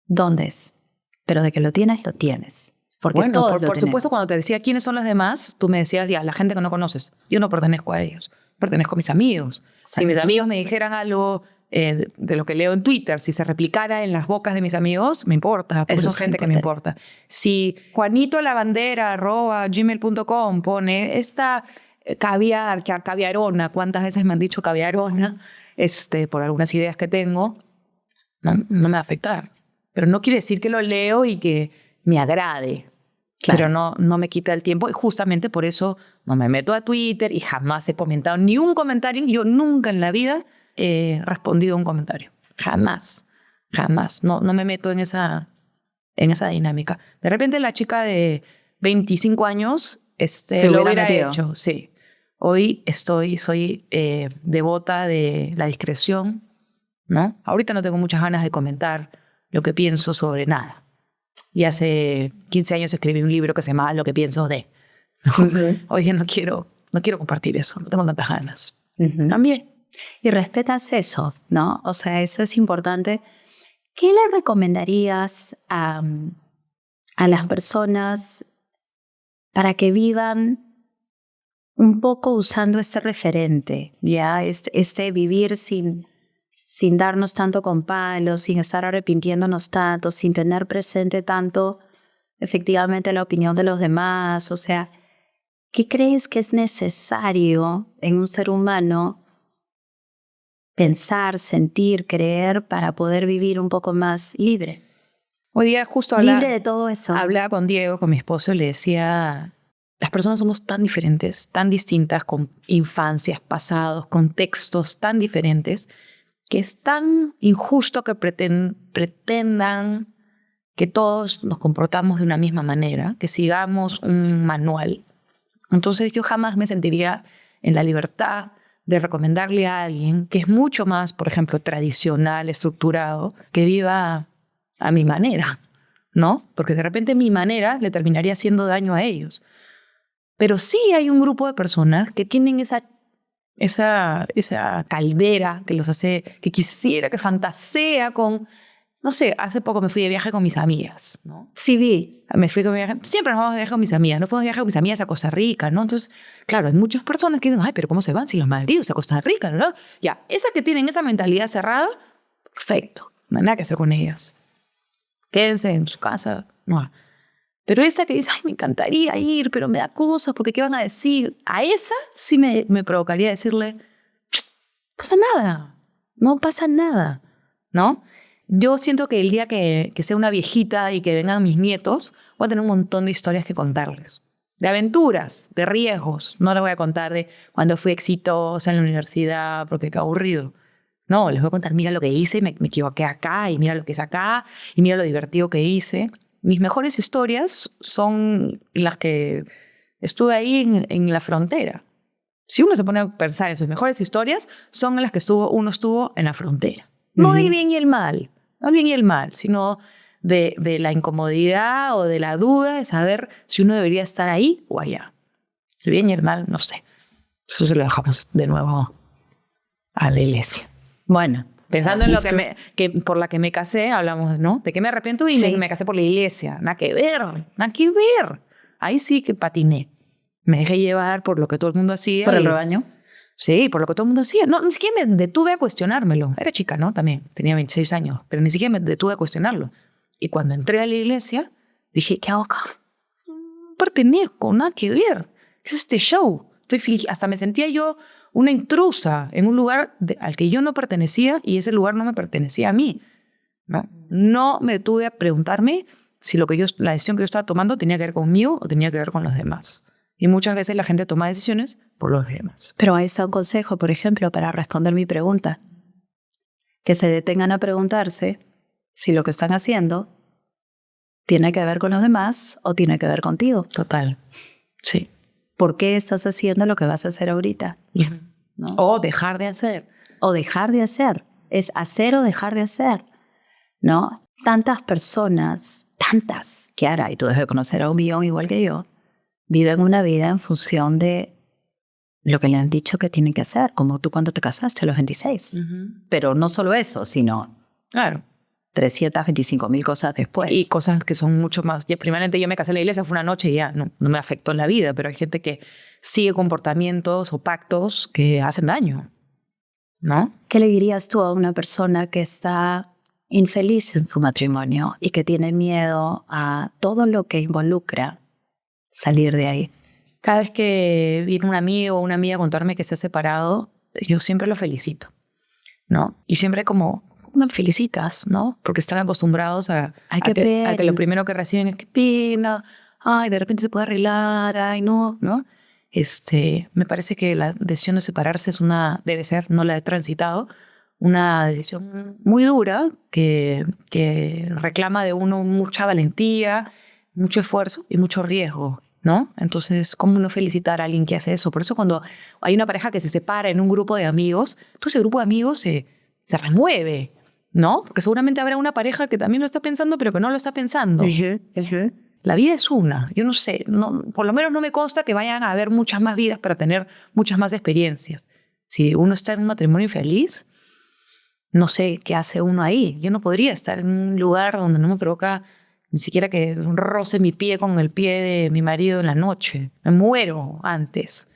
¿Dónde es? Pero de que lo tienes, lo tienes. Porque bueno, todos por supuesto, cuando te decía quiénes son los demás, tú me decías, ya, la gente que no conoces. Yo no pertenezco a ellos, pertenezco a mis amigos. Si mis amigos me dijeran algo de lo que leo en Twitter, si se replicara en las bocas de mis amigos, me importa, porque son gente que me importa. Si juanitolavandera@gmail.com pone esta caviarona, ¿cuántas veces me han dicho caviarona? Por algunas ideas que tengo, no me va a afectar. Pero no quiere decir que lo leo y que me agrade. Claro. Pero no me quita el tiempo y justamente por eso no me meto a Twitter y jamás he comentado ni un comentario. Yo nunca en la vida he respondido a un comentario. Jamás. No me meto en esa dinámica. De repente la chica de 25 años lo hubiera hecho. Sí. Hoy soy devota de la discreción, ¿no? Ahorita no tengo muchas ganas de comentar lo que pienso sobre nada. Y hace 15 años escribí un libro que se llama Lo que pienso de. Hoy no quiero compartir eso, no tengo tantas ganas. También. Y respetas eso, ¿no? O sea, eso es importante. ¿qué le recomendarías a las personas para que vivan un poco usando este referente, ya este vivir sin darnos tanto con palos, sin estar arrepintiéndonos tanto, sin tener presente tanto efectivamente la opinión de los demás? O sea, ¿qué crees que es necesario en un ser humano pensar, sentir, creer para poder vivir un poco más libre? Hoy día justo Libre de todo eso. Hablaba con Diego, con mi esposo, y le decía, las personas somos tan diferentes, tan distintas, con infancias, pasados, contextos tan diferentes, que es tan injusto que pretendan que todos nos comportamos de una misma manera, que sigamos un manual. Entonces yo jamás me sentiría en la libertad de recomendarle a alguien que es mucho más, por ejemplo, tradicional, estructurado, que viva a mi manera, ¿no? Porque de repente mi manera le terminaría haciendo daño a ellos. Pero sí hay un grupo de personas que tienen esa caldera que los hace, que quisiera, que fantasea con, no sé, hace poco me fui de viaje con mis amigas, ¿no? Sí, vi. Me fui de viaje, siempre nos vamos de viaje con mis amigas, no fuimos de viaje con mis amigas a Costa Rica, ¿no? Entonces, claro, hay muchas personas que dicen, ay, pero ¿cómo se van sin los maridos a Costa Rica, ¿no? Ya, esas que tienen esa mentalidad cerrada, perfecto, no hay nada que hacer con ellas. Quédense en su casa, no. Pero esa que dice, ay, me encantaría ir, pero me da cosas, porque ¿qué van a decir? A esa sí me provocaría decirle, no pasa nada, no pasa nada, ¿no? Yo siento que el día que sea una viejita y que vengan mis nietos, voy a tener un montón de historias que contarles. De aventuras, de riesgos. No les voy a contar de cuando fui exitosa en la universidad, porque qué aburrido. No, les voy a contar, mira lo que hice, me equivoqué acá, y mira lo que hice acá, y mira lo divertido que hice. Mis mejores historias son las que estuve ahí en la frontera. Si uno se pone a pensar en sus mejores historias, son las que uno estuvo en la frontera. No del bien y el mal, no del bien y el mal, sino de la incomodidad o de la duda de saber si uno debería estar ahí o allá. El bien y el mal, no sé. Eso se lo dejamos de nuevo a la iglesia. Bueno, pensando en lo que por la que me casé, hablamos, ¿no? De que me arrepiento y sí. me casé por la iglesia. Nada que ver, nada que ver. Ahí sí que patiné. Me dejé llevar por lo que todo el mundo hacía. ¿Por el rebaño? Sí, por lo que todo el mundo hacía. No, ni siquiera me detuve a cuestionármelo. Era chica, ¿no? También, tenía 26 años, pero ni siquiera me detuve a cuestionarlo. Y cuando entré a la iglesia, dije, ¿qué hago acá? No pertenezco, nada que ver. ¿Qué es este show? Hasta me sentía yo una intrusa en un lugar al que yo no pertenecía y ese lugar no me pertenecía a mí. No me detuve a preguntarme si la decisión que yo estaba tomando tenía que ver conmigo o tenía que ver con los demás. Y muchas veces la gente toma decisiones por los demás. Pero ahí está un consejo, por ejemplo, para responder mi pregunta. Que se detengan a preguntarse si lo que están haciendo tiene que ver con los demás o tiene que ver contigo. Total, sí. ¿Por qué estás haciendo lo que vas a hacer ahorita? ¿No? O dejar de hacer. O dejar de hacer. Es hacer o dejar de hacer, ¿no? Tantas personas, Kiara, y tú debes de conocer a 1 millón igual que yo, viven una vida en función de lo que le han dicho que tienen que hacer, como tú cuando te casaste a los 26. Pero no solo eso, sino claro, 325,000 cosas después. Y cosas que son mucho más. Primeramente yo me casé en la iglesia, fue una noche y ya no me afectó en la vida, pero hay gente que sigue comportamientos o pactos que hacen daño, ¿no? ¿Qué le dirías tú a una persona que está infeliz en su matrimonio y que tiene miedo a todo lo que involucra salir de ahí? Cada vez que viene un amigo o una amiga a contarme que se ha separado, yo siempre lo felicito, ¿no? Y siempre como me felicitas, ¿no? Porque están acostumbrados a que lo primero que reciben es qué pena, ay, de repente se puede arreglar, ay, no, ¿no? Me parece que la decisión de separarse debe ser, no la he transitado, una decisión muy dura que reclama de uno mucha valentía, mucho esfuerzo y mucho riesgo, ¿no? Entonces, ¿cómo no felicitar a alguien que hace eso? Por eso cuando hay una pareja que se separa en un grupo de amigos, todo ese grupo de amigos se remueve, ¿no? Porque seguramente habrá una pareja que también lo está pensando, pero que no lo está pensando. La vida es una. Yo no sé, por lo menos no me consta que vayan a haber muchas más vidas para tener muchas más experiencias. Si uno está en un matrimonio infeliz, no sé qué hace uno ahí. Yo no podría estar en un lugar donde no me provoca ni siquiera que roce mi pie con el pie de mi marido en la noche. Me muero antes,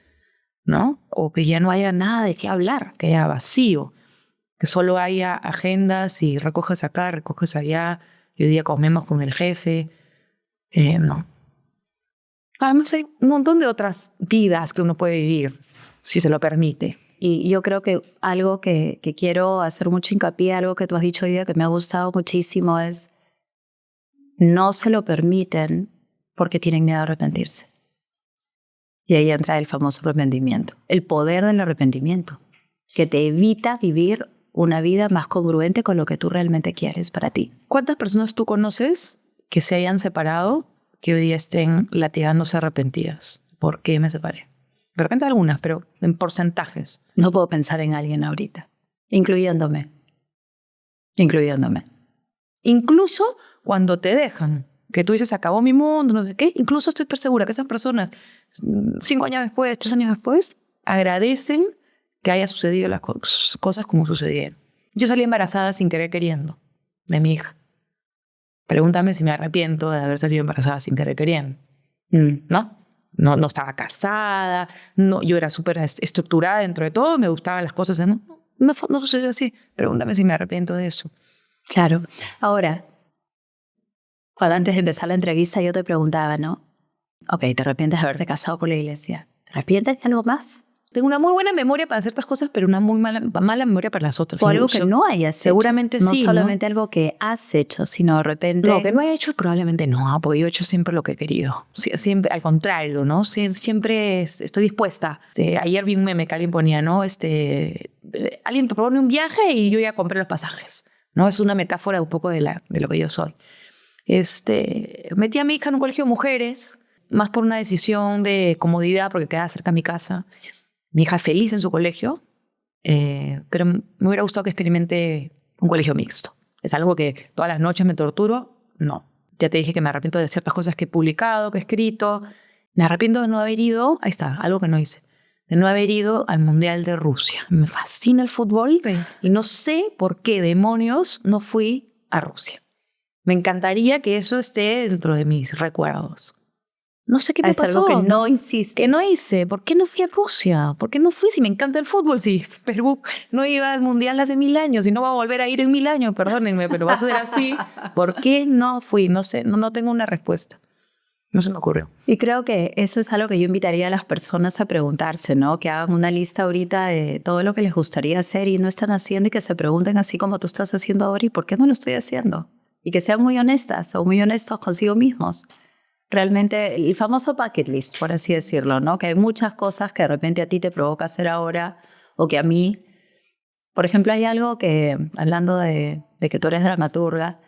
¿no? O que ya no haya nada de qué hablar, que haya vacío, que solo haya agendas y recoges acá, recoges allá, y hoy día comemos con el jefe. No. Además hay un montón de otras vidas que uno puede vivir, si se lo permite. Y yo creo que algo que quiero hacer mucho hincapié, algo que tú has dicho hoy día que me ha gustado muchísimo es no se lo permiten porque tienen miedo a arrepentirse. Y ahí entra el famoso arrepentimiento, el poder del arrepentimiento, que te evita vivir una vida más congruente con lo que tú realmente quieres para ti. ¿Cuántas personas tú conoces que se hayan separado, que hoy día estén latigándose arrepentidas? ¿Por qué me separé? De repente algunas, pero en porcentajes. No puedo pensar en alguien ahorita, incluyéndome. Incluso cuando te dejan, que tú dices, acabó mi mundo, no sé qué, incluso estoy segura que esas personas, 5 años después, 3 años después, agradecen que haya sucedido las cosas como sucedieron. Yo salí embarazada sin querer queriendo, de mi hija. Pregúntame si me arrepiento de haber salido embarazada sin querer queriendo. No estaba casada, no, yo era súper estructurada dentro de todo, me gustaban las cosas. No sucedió así. Pregúntame si me arrepiento de eso. Claro. Ahora, cuando antes de empezar la entrevista yo te preguntaba, ¿no? Ok, ¿te arrepientes de haberte casado por la iglesia? ¿Te arrepientes de algo más? Tengo una muy buena memoria para ciertas cosas, pero una muy mala memoria para las otras. O algo que no hayas hecho. Seguramente sí. No solamente algo que has hecho, sino de repente... Lo que no he hecho probablemente no, porque yo he hecho siempre lo que he querido. Siempre, al contrario, ¿no? Siempre estoy dispuesta. Ayer vi un meme que alguien ponía, ¿no? Alguien te propone un viaje y yo ya compré los pasajes, ¿no? Es una metáfora un poco de lo que yo soy. Metí a mi hija en un colegio de mujeres, más por una decisión de comodidad, porque quedaba cerca de mi casa. Mi hija es feliz en su colegio, pero me hubiera gustado que experimente un colegio mixto. ¿Es algo que todas las noches me torturo? No. Ya te dije que me arrepiento de ciertas cosas que he publicado, que he escrito. Me arrepiento de no haber ido, ahí está, algo que no hice, de no haber ido al Mundial de Rusia. Me fascina el fútbol y no sé por qué demonios no fui a Rusia. Me encantaría que eso esté dentro de mis recuerdos. No sé qué me pasó. Algo que no hiciste. Que no hice. ¿Por qué no fui a Rusia? ¿Por qué no fui? Si me encanta el fútbol. Si Perú no iba al Mundial hace 1000 años y no va a volver a ir en 1000 años, perdónenme, pero va a ser así. ¿Por qué no fui? No sé, no tengo una respuesta. No se me ocurrió. Y creo que eso es algo que yo invitaría a las personas a preguntarse, ¿no? Que hagan una lista ahorita de todo lo que les gustaría hacer y no están haciendo y que se pregunten así como tú estás haciendo ahora y ¿por qué no lo estoy haciendo? Y que sean muy honestas o muy honestos consigo mismos. Realmente el famoso bucket list, por así decirlo, ¿no? Que hay muchas cosas que de repente a ti te provoca hacer ahora o que a mí. Por ejemplo, hay algo que, hablando de que tú eres dramaturga,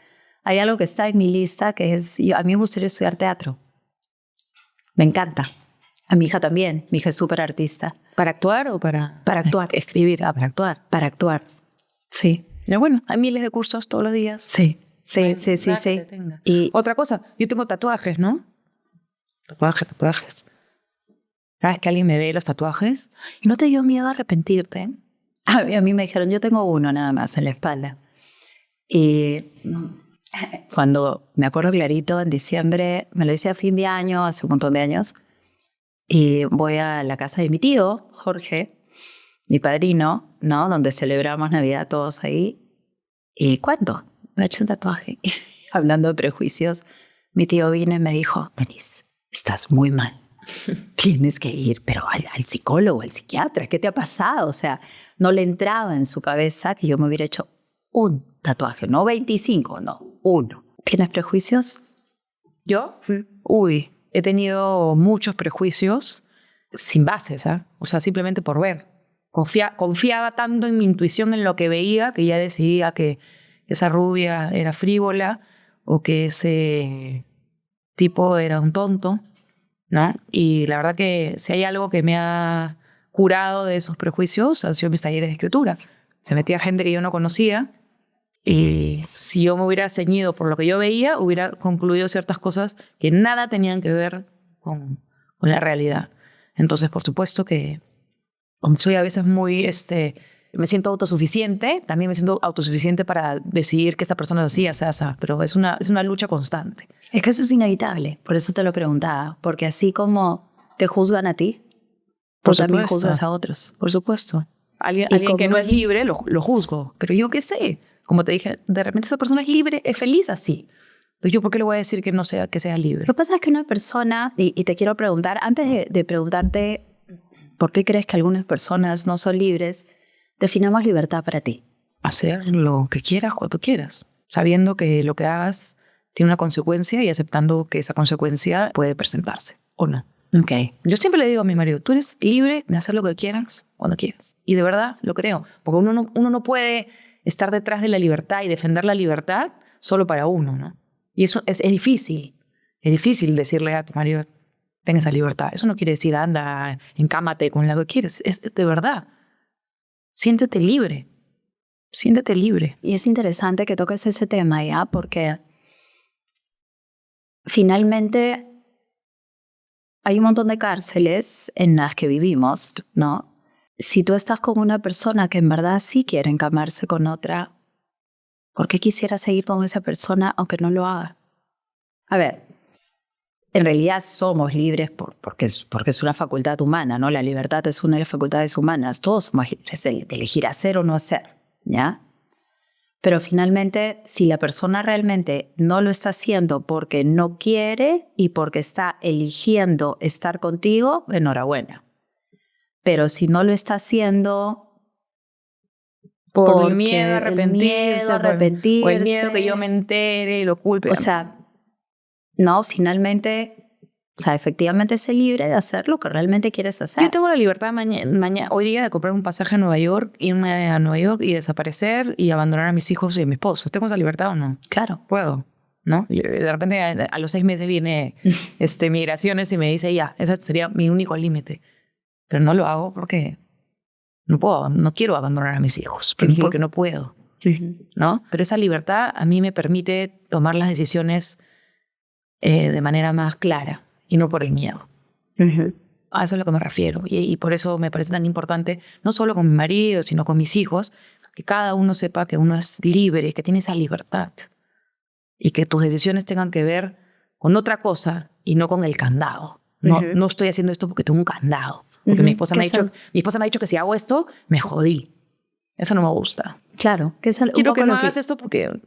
hay algo que está en mi lista que es, a mí me gustaría estudiar teatro. Me encanta. A mi hija también. Mi hija es súper artista. ¿Para actuar o para...? Para actuar. Escribir, para actuar. Para actuar, sí. Pero bueno, hay miles de cursos todos los días. Sí. Y otra cosa, yo tengo tatuajes, ¿no? Tatuajes. Cada vez que alguien me ve los tatuajes, ¿y no te dio miedo a arrepentirte? A mí me dijeron, yo tengo uno nada más en la espalda. Y cuando me acuerdo clarito, en diciembre, me lo hice a fin de año, hace un montón de años, y voy a la casa de mi tío, Jorge, mi padrino, ¿no? Donde celebramos Navidad todos ahí. ¿Y cuánto? Me he hecho un tatuaje. Hablando de prejuicios, mi tío vino y me dijo, Denise, estás muy mal. Tienes que ir, pero al psicólogo, al psiquiatra. ¿Qué te ha pasado? O sea, no le entraba en su cabeza que yo me hubiera hecho un tatuaje. No 25, no, 1. ¿Tienes prejuicios? ¿Yo? Uy, he tenido muchos prejuicios sin bases, ¿eh? O sea, simplemente por ver. Confiaba tanto en mi intuición, en lo que veía, que ya decidía que esa rubia era frívola o que ese tipo era un tonto, ¿no? Y la verdad que si hay algo que me ha curado de esos prejuicios han sido mis talleres de escritura. Se metía gente que yo no conocía y si yo me hubiera ceñido por lo que yo veía, hubiera concluido ciertas cosas que nada tenían que ver con la realidad. Entonces, por supuesto que como soy a veces muy me siento autosuficiente, también me siento autosuficiente para decidir que esta persona es así, así, pero es una lucha constante. Es que eso es inevitable, por eso te lo preguntaba, porque así como te juzgan a ti, tú también juzgas a otros. Por supuesto. Alguien que no es libre, lo juzgo, pero yo qué sé. Como te dije, de repente esa persona es libre, es feliz así. Entonces, ¿yo por qué le voy a decir que no sea, que sea libre? Lo que pasa es que una persona, y te quiero preguntar, antes de preguntarte por qué crees que algunas personas no son libres, definamos libertad para ti. Hacer lo que quieras cuando quieras, sabiendo que lo que hagas tiene una consecuencia y aceptando que esa consecuencia puede presentarse o no. Okay. Yo siempre le digo a mi marido, tú eres libre de hacer lo que quieras cuando quieras. Y de verdad lo creo, porque uno no puede estar detrás de la libertad y defender la libertad solo para uno, ¿no? Y eso es difícil. Es difícil decirle a tu marido, ten esa libertad. Eso no quiere decir, anda, encámate con la que quieres. Es de verdad. Siéntete libre. Siéntete libre. Y es interesante que toques ese tema, ¿ya? Porque finalmente hay un montón de cárceles en las que vivimos, ¿no? Si tú estás con una persona que en verdad sí quiere encamarse con otra, ¿por qué quisieras seguir con esa persona aunque no lo haga? A ver, en realidad somos libres porque es una facultad humana, ¿no? La libertad es una de las facultades humanas. Todos somos libres de elegir hacer o no hacer, ¿ya? Pero finalmente, si la persona realmente no lo está haciendo porque no quiere y porque está eligiendo estar contigo, enhorabuena. Pero si no lo está haciendo por el miedo a arrepentirse, o el miedo que yo me entere y lo culpe. O sea, no, finalmente, o sea, efectivamente sé libre de hacer lo que realmente quieres hacer. Yo tengo la libertad hoy día de comprar un pasaje a Nueva York, irme a Nueva York y desaparecer y abandonar a mis hijos y a mi esposo. ¿Tengo esa libertad o no? Claro. Puedo, ¿no? Y de repente a los 6 meses viene migraciones y me dice, ya, ese sería mi único límite. Pero no lo hago porque no quiero abandonar a mis hijos, porque no puedo, ¿no? Pero esa libertad a mí me permite tomar las decisiones de manera más clara y no por el miedo. A eso es a lo que me refiero. Y por eso me parece tan importante, no solo con mi marido, sino con mis hijos, que cada uno sepa que uno es libre, que tiene esa libertad y que tus decisiones tengan que ver con otra cosa y no con el candado. No estoy haciendo esto porque tengo un candado. Porque mi esposa me ha dicho que si hago esto, me jodí. Eso no me gusta. Claro. Quiero que no hagas esto porque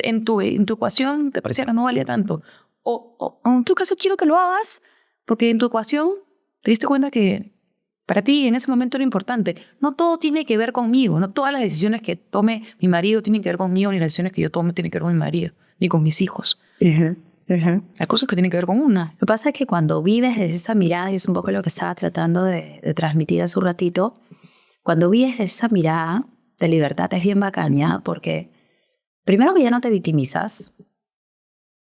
en tu ecuación te parecía que no valía tanto. O en tu caso quiero que lo hagas porque en tu ecuación te diste cuenta que para ti en ese momento era importante. No todo tiene que ver conmigo. No todas las decisiones que tome mi marido tienen que ver conmigo, ni las decisiones que yo tome tienen que ver con mi marido, ni con mis hijos. Hay cosas que tienen que ver con una. Lo que pasa es que cuando vives desde esa mirada, y es un poco lo que estaba tratando de transmitir hace un ratito, cuando vives desde esa mirada de libertad es bien bacana, porque primero que ya no te victimizas,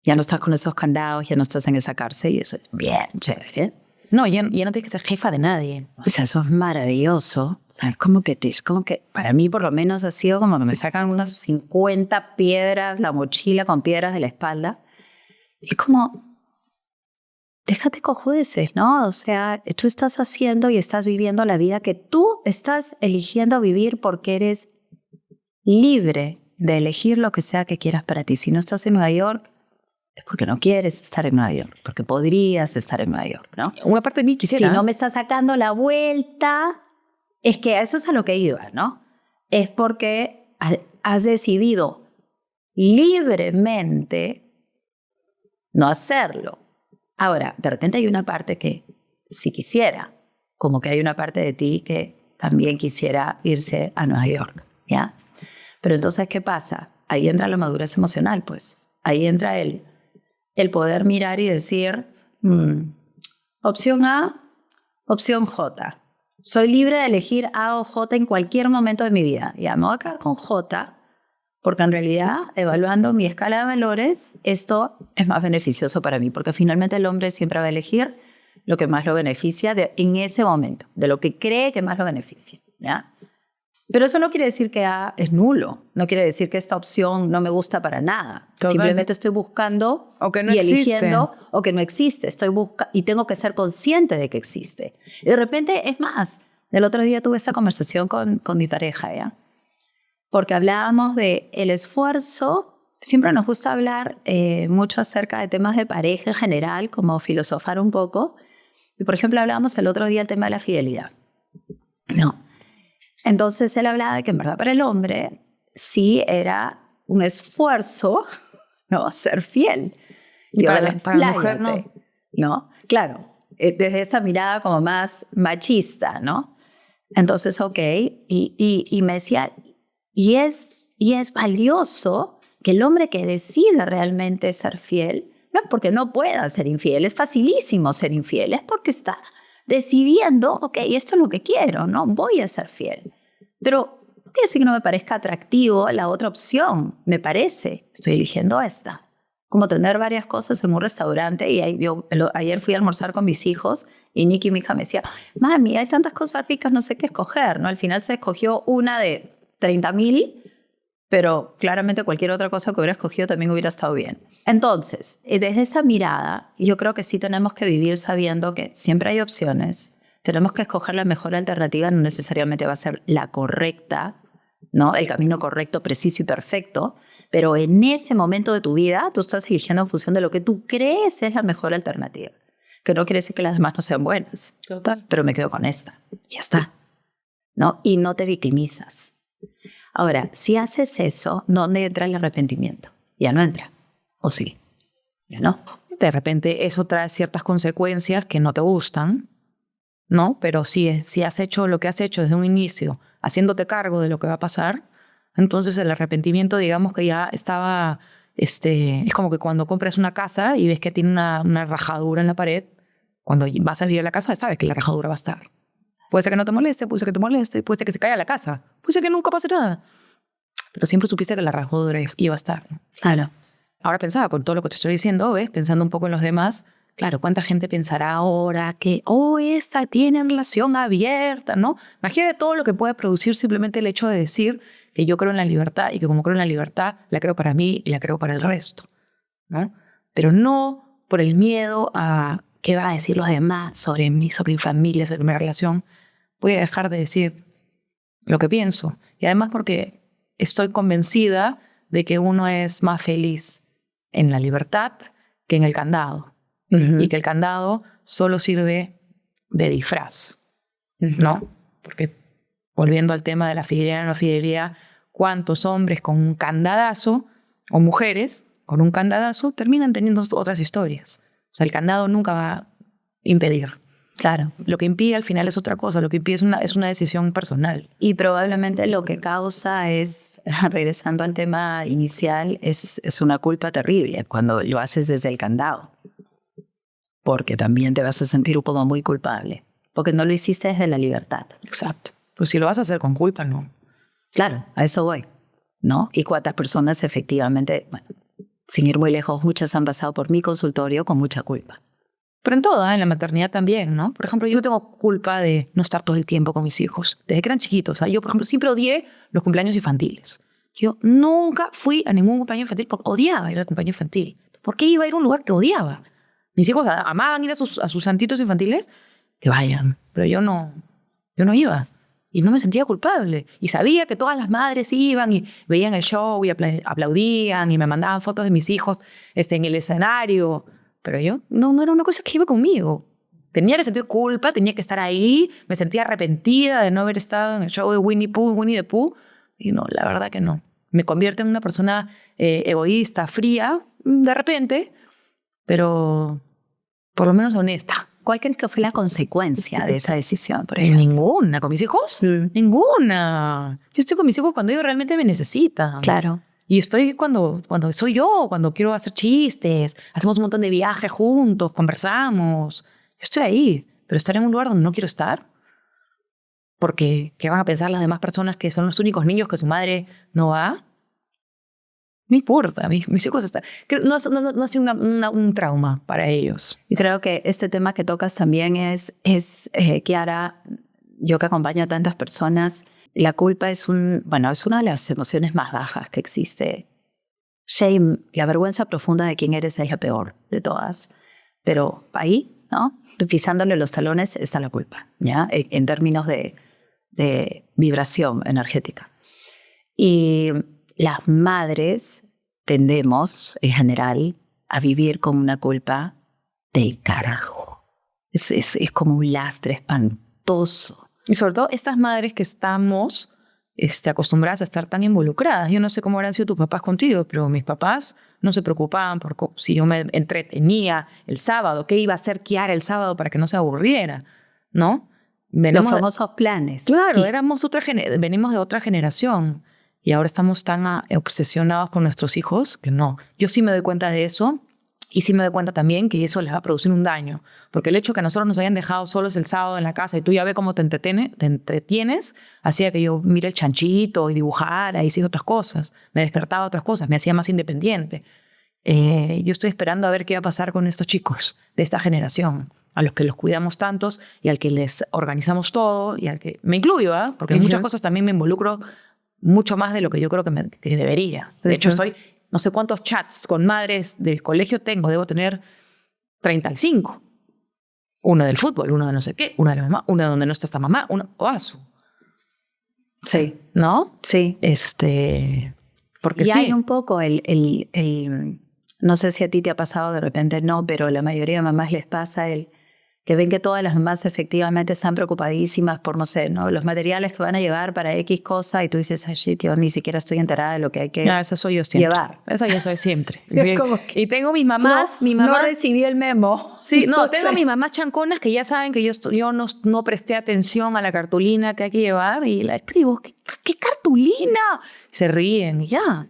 ya no estás con esos candados, ya no estás en esa cárcel y eso es bien chévere. No, ya no tienes que ser jefa de nadie. O sea, eso es maravilloso. O sea, es como que para mí por lo menos ha sido como que me sacan unas 50 piedras, la mochila con piedras de la espalda. Es como, déjate cojudeces, ¿no? O sea, tú estás haciendo y estás viviendo la vida que tú estás eligiendo vivir porque eres libre de elegir lo que sea que quieras para ti. Si no estás en Nueva York, es porque no quieres estar en Nueva York, porque podrías estar en Nueva York, ¿no? Una parte de mí quisiera. Si no me estás sacando la vuelta, es que eso es a lo que iba, ¿no? Es porque has decidido libremente no hacerlo. Ahora, de repente hay una parte que sí quisiera, como que hay una parte de ti que también quisiera irse a Nueva York, ¿ya? Pero entonces, ¿qué pasa? Ahí entra la madurez emocional, pues. Ahí entra el poder mirar y decir, opción A, opción J. Soy libre de elegir A o J en cualquier momento de mi vida. Ya me voy a quedar con J, porque en realidad, evaluando mi escala de valores, esto es más beneficioso para mí, porque finalmente el hombre siempre va a elegir lo que más lo beneficia en ese momento, de lo que cree que más lo beneficia, ¿ya? Pero eso no quiere decir que A es nulo, no quiere decir que esta opción no me gusta para nada. Simplemente estoy buscando y eligiendo o que no existe. Y tengo que ser consciente de que existe. Y de repente, es más, El otro día tuve esta conversación con mi pareja, ¿ya? Porque hablábamos de el esfuerzo. Siempre nos gusta hablar mucho acerca de temas de pareja en general, como filosofar un poco. Y, por ejemplo, hablábamos el otro día del tema de la fidelidad. No. Entonces, él hablaba de que, en verdad, para el hombre sí era un esfuerzo, ¿no?, ser fiel. Y para la mujer, ¿no? Claro, desde esa mirada como más machista, ¿no? Entonces, ok, y me decía, y es valioso que el hombre que decide realmente ser fiel, no es porque no pueda ser infiel, es facilísimo ser infiel, es porque está decidiendo, ok, esto es lo que quiero, ¿no? Voy a ser fiel. Pero no quiere decir que no me parezca atractivo la otra opción, me parece, estoy eligiendo esta. Como tener varias cosas en un restaurante, y ayer fui a almorzar con mis hijos y Nikki, mi hija, me decía, mami, hay tantas cosas ricas, no sé qué escoger, ¿no? Al final se escogió una de 30,000, pero claramente cualquier otra cosa que hubiera escogido también hubiera estado bien. Entonces, desde esa mirada, yo creo que sí tenemos que vivir sabiendo que siempre hay opciones, tenemos que escoger la mejor alternativa, no necesariamente va a ser la correcta, ¿no? El camino correcto, preciso y perfecto, pero en ese momento de tu vida tú estás eligiendo en función de lo que tú crees es la mejor alternativa, que no quiere decir que las demás no sean buenas. Total. Pero me quedo con esta, y ya está, ¿no? Y no te victimizas. Ahora, si haces eso, ¿dónde entra el arrepentimiento? Ya no entra, ¿o sí? Ya no. De repente eso trae ciertas consecuencias que no te gustan, ¿no? Pero si has hecho lo que has hecho desde un inicio, haciéndote cargo de lo que va a pasar, entonces el arrepentimiento, digamos que ya estaba, es como que cuando compras una casa y ves que tiene una rajadura en la pared, cuando vas a vivir a la casa sabes que la rajadura va a estar. Puede ser que no te moleste, puede ser que te moleste, puede ser que se caiga la casa, puede ser que nunca pase nada. Pero siempre supiste que la rajadura iba a estar, ¿no? Claro. Ahora pensaba con todo lo que te estoy diciendo, ¿ves? Pensando un poco en los demás, claro, ¿cuánta gente pensará ahora que, esta tiene relación abierta, ¿no? Imagínate todo lo que puede producir simplemente el hecho de decir que yo creo en la libertad y que como creo en la libertad, la creo para mí y la creo para el resto, ¿no? Pero no por el miedo a qué van a decir los demás sobre mí, sobre mi familia, sobre mi relación. Voy a dejar de decir lo que pienso. Y además porque estoy convencida de que uno es más feliz en la libertad que en el candado. Uh-huh. Y que el candado solo sirve de disfraz, ¿no? Porque volviendo al tema de la fidelidad y no fidelidad, ¿cuántos hombres con un candadazo o mujeres con un candadazo terminan teniendo otras historias? O sea, el candado nunca va a impedir. Claro. Lo que impide al final es otra cosa, lo que impide es una decisión personal. Y probablemente lo que causa es, regresando al tema inicial, es una culpa terrible cuando lo haces desde el candado. Porque también te vas a sentir un poco muy culpable, porque no lo hiciste desde la libertad. Exacto. Pues si lo vas a hacer con culpa, no. Claro, a eso voy, ¿no? Y cuántas personas efectivamente, bueno, sin ir muy lejos, muchas han pasado por mi consultorio con mucha culpa. Pero en todo, en la maternidad también, ¿no? Por ejemplo, yo tengo culpa de no estar todo el tiempo con mis hijos, desde que eran chiquitos. Yo, por ejemplo, siempre odié los cumpleaños infantiles. Yo nunca fui a ningún cumpleaños infantil porque odiaba ir al cumpleaños infantil. ¿Por qué iba a ir a un lugar que odiaba? Mis hijos amaban ir a sus santitos infantiles, que vayan. Pero yo no iba. Y no me sentía culpable. Y sabía que todas las madres iban y veían el show y aplaudían y me mandaban fotos de mis hijos en el escenario. Pero yo no era una cosa que iba conmigo. Tenía que sentir culpa, tenía que estar ahí. Me sentía arrepentida de no haber estado en el show de Winnie the Pooh. Y no, la verdad que no. Me convierte en una persona egoísta, fría, de repente, pero por lo menos honesta. ¿Cuál crees que fue la consecuencia de esa decisión, por ejemplo? Ninguna. ¿Con mis hijos? Ninguna. Yo estoy con mis hijos cuando ellos realmente me necesitan. Claro. Y estoy cuando soy yo, cuando quiero hacer chistes, hacemos un montón de viajes juntos, conversamos. Yo estoy ahí, pero estar en un lugar donde no quiero estar, porque ¿qué van a pensar las demás personas que son los únicos niños que su madre no va? No importa, mis hijos están... No ha sido un trauma para ellos. Y creo que este tema que tocas también es Kiara, yo que acompaño a tantas personas, la culpa es una de las emociones más bajas que existe. Shame, la vergüenza profunda de quién eres es la peor de todas. Pero ahí ¿no? Pisándole los talones está la culpa, ¿ya? En términos de vibración energética. Y las madres tendemos, en general, a vivir con una culpa del carajo. Es como un lastre espantoso. Y sobre todo estas madres que estamos acostumbradas a estar tan involucradas. Yo no sé cómo habrán sido tus papás contigo, pero mis papás no se preocupaban por si yo me entretenía el sábado, qué iba a hacer Kiara el sábado para que no se aburriera, ¿no? Los famosos planes. Claro, venimos de otra generación y ahora estamos tan obsesionados con nuestros hijos que no. Yo sí me doy cuenta de eso. Y sí me doy cuenta también que eso les va a producir un daño. Porque el hecho que a nosotros nos hayan dejado solos el sábado en la casa y tú ya ves cómo te entretienes, hacía que yo mire el chanchito y dibujara y hiciera otras cosas. Me despertaba otras cosas, me hacía más independiente. Yo estoy esperando a ver qué va a pasar con estos chicos de esta generación, a los que los cuidamos tantos y al que les organizamos todo y al que me incluyo, ¿eh? Porque en muchas cosas también me involucro mucho más de lo que yo creo que debería. De hecho, estoy... No sé cuántos chats con madres del colegio tengo. Debo tener 35. Uno del fútbol, uno de no sé qué, uno de la mamá, uno de donde no está esta mamá, uno... ¡Oasu! Sí. ¿No? Sí. Porque y sí. hay un poco no sé si a ti te ha pasado, de repente no, pero a la mayoría de mamás les pasa que ven que todas las mamás efectivamente están preocupadísimas por, no sé, ¿no? Los materiales que van a llevar para X cosa y tú dices, ay, shit, yo ni siquiera estoy enterada de lo que hay que esa soy yo siempre. llevar. Esa yo soy siempre. Y tengo mis mamás. No recibí el memo. Sí, no, tengo mis mamás chanconas que ya saben que yo no presté atención a la cartulina que hay que llevar y la escribo. ¿Qué cartulina? Se ríen y ya.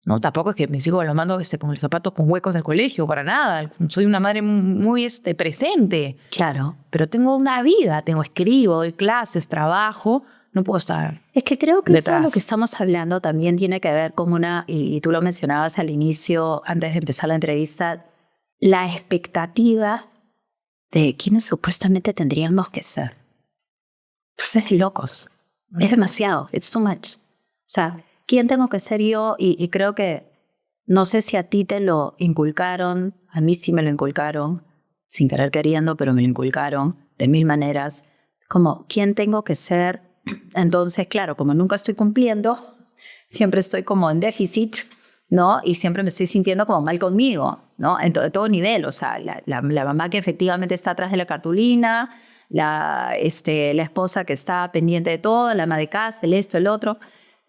No, tampoco es que mis hijos los mando con los zapatos con huecos del colegio, para nada. Soy una madre muy presente. Claro. Pero tengo una vida, escribo, doy clases, trabajo, no puedo estar Es que creo que detrás. eso de lo que estamos hablando también tiene que ver con y tú lo mencionabas al inicio, antes de empezar la entrevista, la expectativa de quiénes supuestamente tendríamos que ser. Ser locos. Es demasiado. It's too much. O sea, ¿quién tengo que ser yo? Y creo que, no sé si a ti te lo inculcaron, a mí sí me lo inculcaron, sin querer queriendo, pero me lo inculcaron de mil maneras. Como, ¿quién tengo que ser? Entonces, claro, como nunca estoy cumpliendo, siempre estoy como en déficit, ¿no? Y siempre me estoy sintiendo como mal conmigo, ¿no? En todo nivel. O sea, la mamá que efectivamente está atrás de la cartulina, la esposa que está pendiente de todo, la ama de casa, el esto, el otro.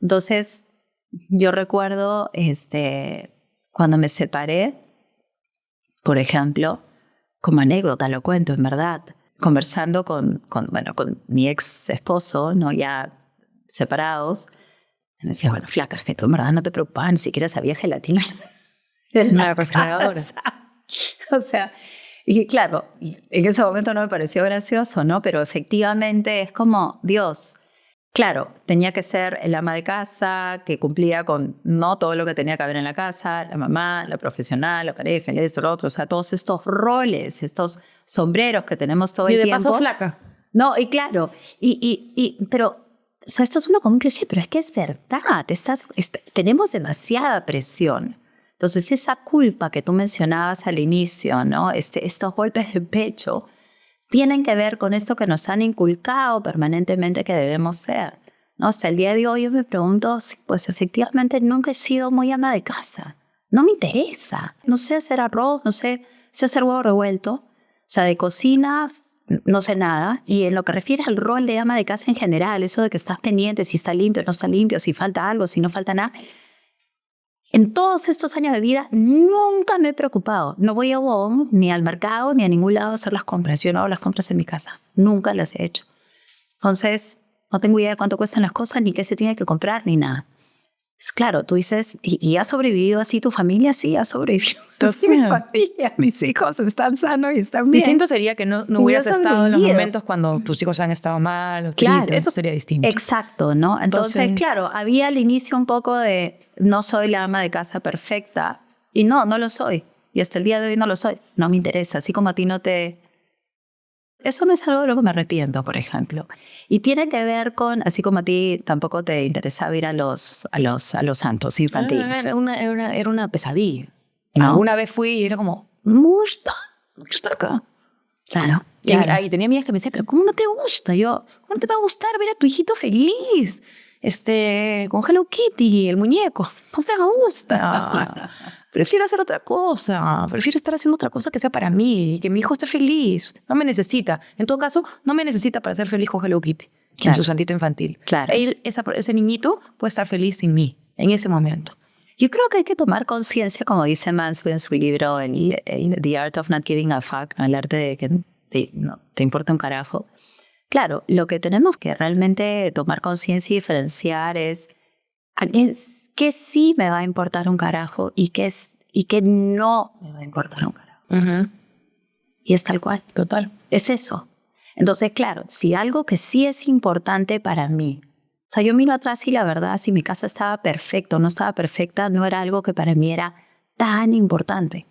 Entonces, yo recuerdo cuando me separé, por ejemplo, como anécdota lo cuento, en verdad, conversando con mi ex esposo, ¿no? Ya separados, me decía, bueno, flaca, es que tú en verdad no te preocupabas, ni siquiera sabía gelatina en la refrigeradora. O sea, y claro, en ese momento no me pareció gracioso, ¿no? Pero efectivamente es como, Dios... Claro, tenía que ser el ama de casa, que cumplía con no todo lo que tenía que haber en la casa, la mamá, la profesional, la pareja, esto, lo otro, o sea, todos estos roles, estos sombreros que tenemos todo el tiempo. Y de paso flaca. No, y claro, pero, o sea, esto es como un cliché, pero es que es verdad, tenemos demasiada presión. Entonces, esa culpa que tú mencionabas al inicio, ¿no? Estos golpes de pecho, tienen que ver con esto que nos han inculcado permanentemente que debemos ser, ¿no? Hasta el día de hoy yo me pregunto, pues efectivamente nunca he sido muy ama de casa. No me interesa. No sé hacer arroz, no sé hacer huevo revuelto. O sea, de cocina no sé nada. Y en lo que refiere al rol de ama de casa en general, eso de que estás pendiente si está limpio, no está limpio, si falta algo, si no falta nada. En todos estos años de vida nunca me he preocupado. No voy a Wong, ni al mercado, ni a ningún lado a hacer las compras. Yo no hago las compras en mi casa. Nunca las he hecho. Entonces, no tengo idea de cuánto cuestan las cosas, ni qué se tiene que comprar, ni nada. Pues claro, tú dices, ¿y ha sobrevivido así tu familia? Sí, ha sobrevivido. Entonces, mi familia, mis hijos están sanos y están bien. Distinto sería que no hubieras estado en los momentos cuando tus hijos han estado mal. Claro. Eso sería distinto. Exacto, ¿no? Entonces, claro, había al inicio un poco de no soy la ama de casa perfecta. Y no lo soy. Y hasta el día de hoy no lo soy. No me interesa. Así como a ti no te... Eso no es algo de lo que me arrepiento, por ejemplo. Y tiene que ver con, así como a ti tampoco te interesaba ir a los santos infantiles. Era una pesadilla. ¿No? Una vez fui y era como, no quiero estar acá. Claro. Ahí tenía amigas que me decían, pero ¿cómo no te gusta? Yo, ¿cómo no te va a gustar ver a tu hijito feliz? Con Hello Kitty, el muñeco. No te gusta. Prefiero hacer otra cosa. Prefiero estar haciendo otra cosa que sea para mí y que mi hijo esté feliz. No me necesita. En todo caso, no me necesita para ser feliz con Hello Kitty, en su santito infantil. Claro. Ese niñito puede estar feliz sin mí en ese momento. Yo creo que hay que tomar conciencia, como dice Mansfield en su libro The Art of Not Giving a Fuck, el arte de que no te importa un carajo. Claro, lo que tenemos que realmente tomar conciencia y diferenciar es qué sí me va a importar un carajo y qué no me va a importar un carajo. Uh-huh. Y es tal cual. Total. Es eso. Entonces, claro, si algo que sí es importante para mí, o sea, yo miro atrás y la verdad, si mi casa estaba perfecta o no estaba perfecta, no era algo que para mí era tan importante,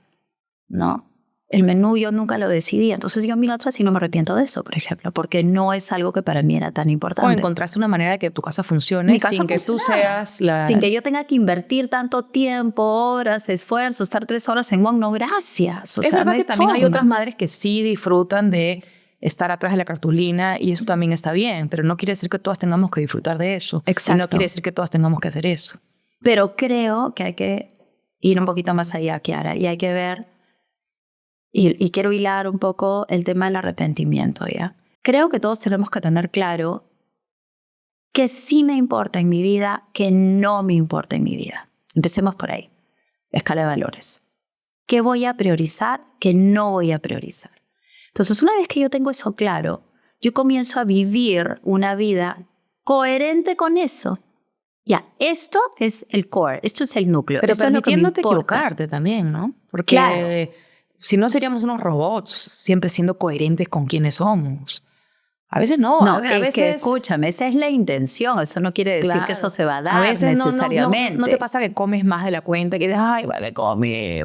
¿no? El menú yo nunca lo decidí, entonces yo miro atrás y no me arrepiento de eso, por ejemplo, porque no es algo que para mí era tan importante. O encontraste una manera de que tu casa funcione sin que tú seas la... Sin que yo tenga que invertir tanto tiempo, horas, esfuerzo, estar 3 horas en no, gracias. Es verdad que también hay otras madres que sí disfrutan de estar atrás de la cartulina y eso también está bien, pero no quiere decir que todas tengamos que disfrutar de eso. Exacto. Y no quiere decir que todas tengamos que hacer eso. Pero creo que hay que ir un poquito más allá, Kiara, y hay que ver, y quiero hilar un poco el tema del arrepentimiento, ¿ya? Creo que todos tenemos que tener claro que sí me importa en mi vida, que no me importa en mi vida. Empecemos por ahí. Escala de valores. ¿Qué voy a priorizar? ¿Qué no voy a priorizar? Entonces, una vez que yo tengo eso claro, yo comienzo a vivir una vida coherente con eso. Ya, esto es el core, esto es el núcleo. Pero esto permitiéndote es lo que me importa. equivocarte también, ¿no? Porque claro. Si no seríamos unos robots, siempre siendo coherentes con quienes somos. A veces no. No, a veces, que escúchame, esa es la intención. Eso no quiere decir que eso se va a dar a veces necesariamente. No te pasa que comes más de la cuenta, que dices, ay, vale, comí.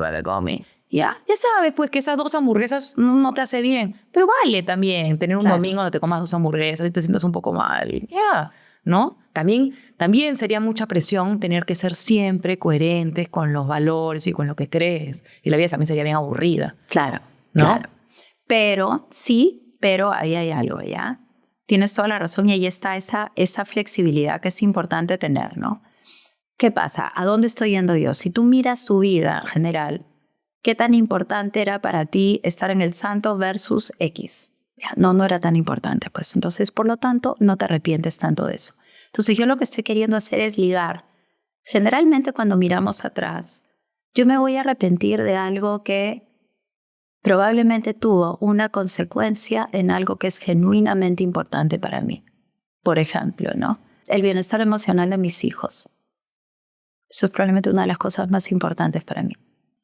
Ya sabes, pues, que esas 2 hamburguesas no te hace bien. Pero vale también tener un domingo donde te comas 2 hamburguesas y te sientas un poco mal. Ya, ¿no? También sería mucha presión tener que ser siempre coherentes con los valores y con lo que crees. Y la vida también sería bien aburrida. Claro, ¿no? Claro. Pero ahí hay algo, ¿ya? Tienes toda la razón y ahí está esa flexibilidad que es importante tener, ¿no? ¿Qué pasa? ¿A dónde estoy yendo yo? Si tú miras tu vida en general, ¿qué tan importante era para ti estar en el santo versus X? No era tan importante, pues. Entonces, por lo tanto, no te arrepientes tanto de eso. Entonces, yo lo que estoy queriendo hacer es ligar. Generalmente, cuando miramos atrás, yo me voy a arrepentir de algo que probablemente tuvo una consecuencia en algo que es genuinamente importante para mí. Por ejemplo, ¿no? El bienestar emocional de mis hijos. Eso es probablemente una de las cosas más importantes para mí.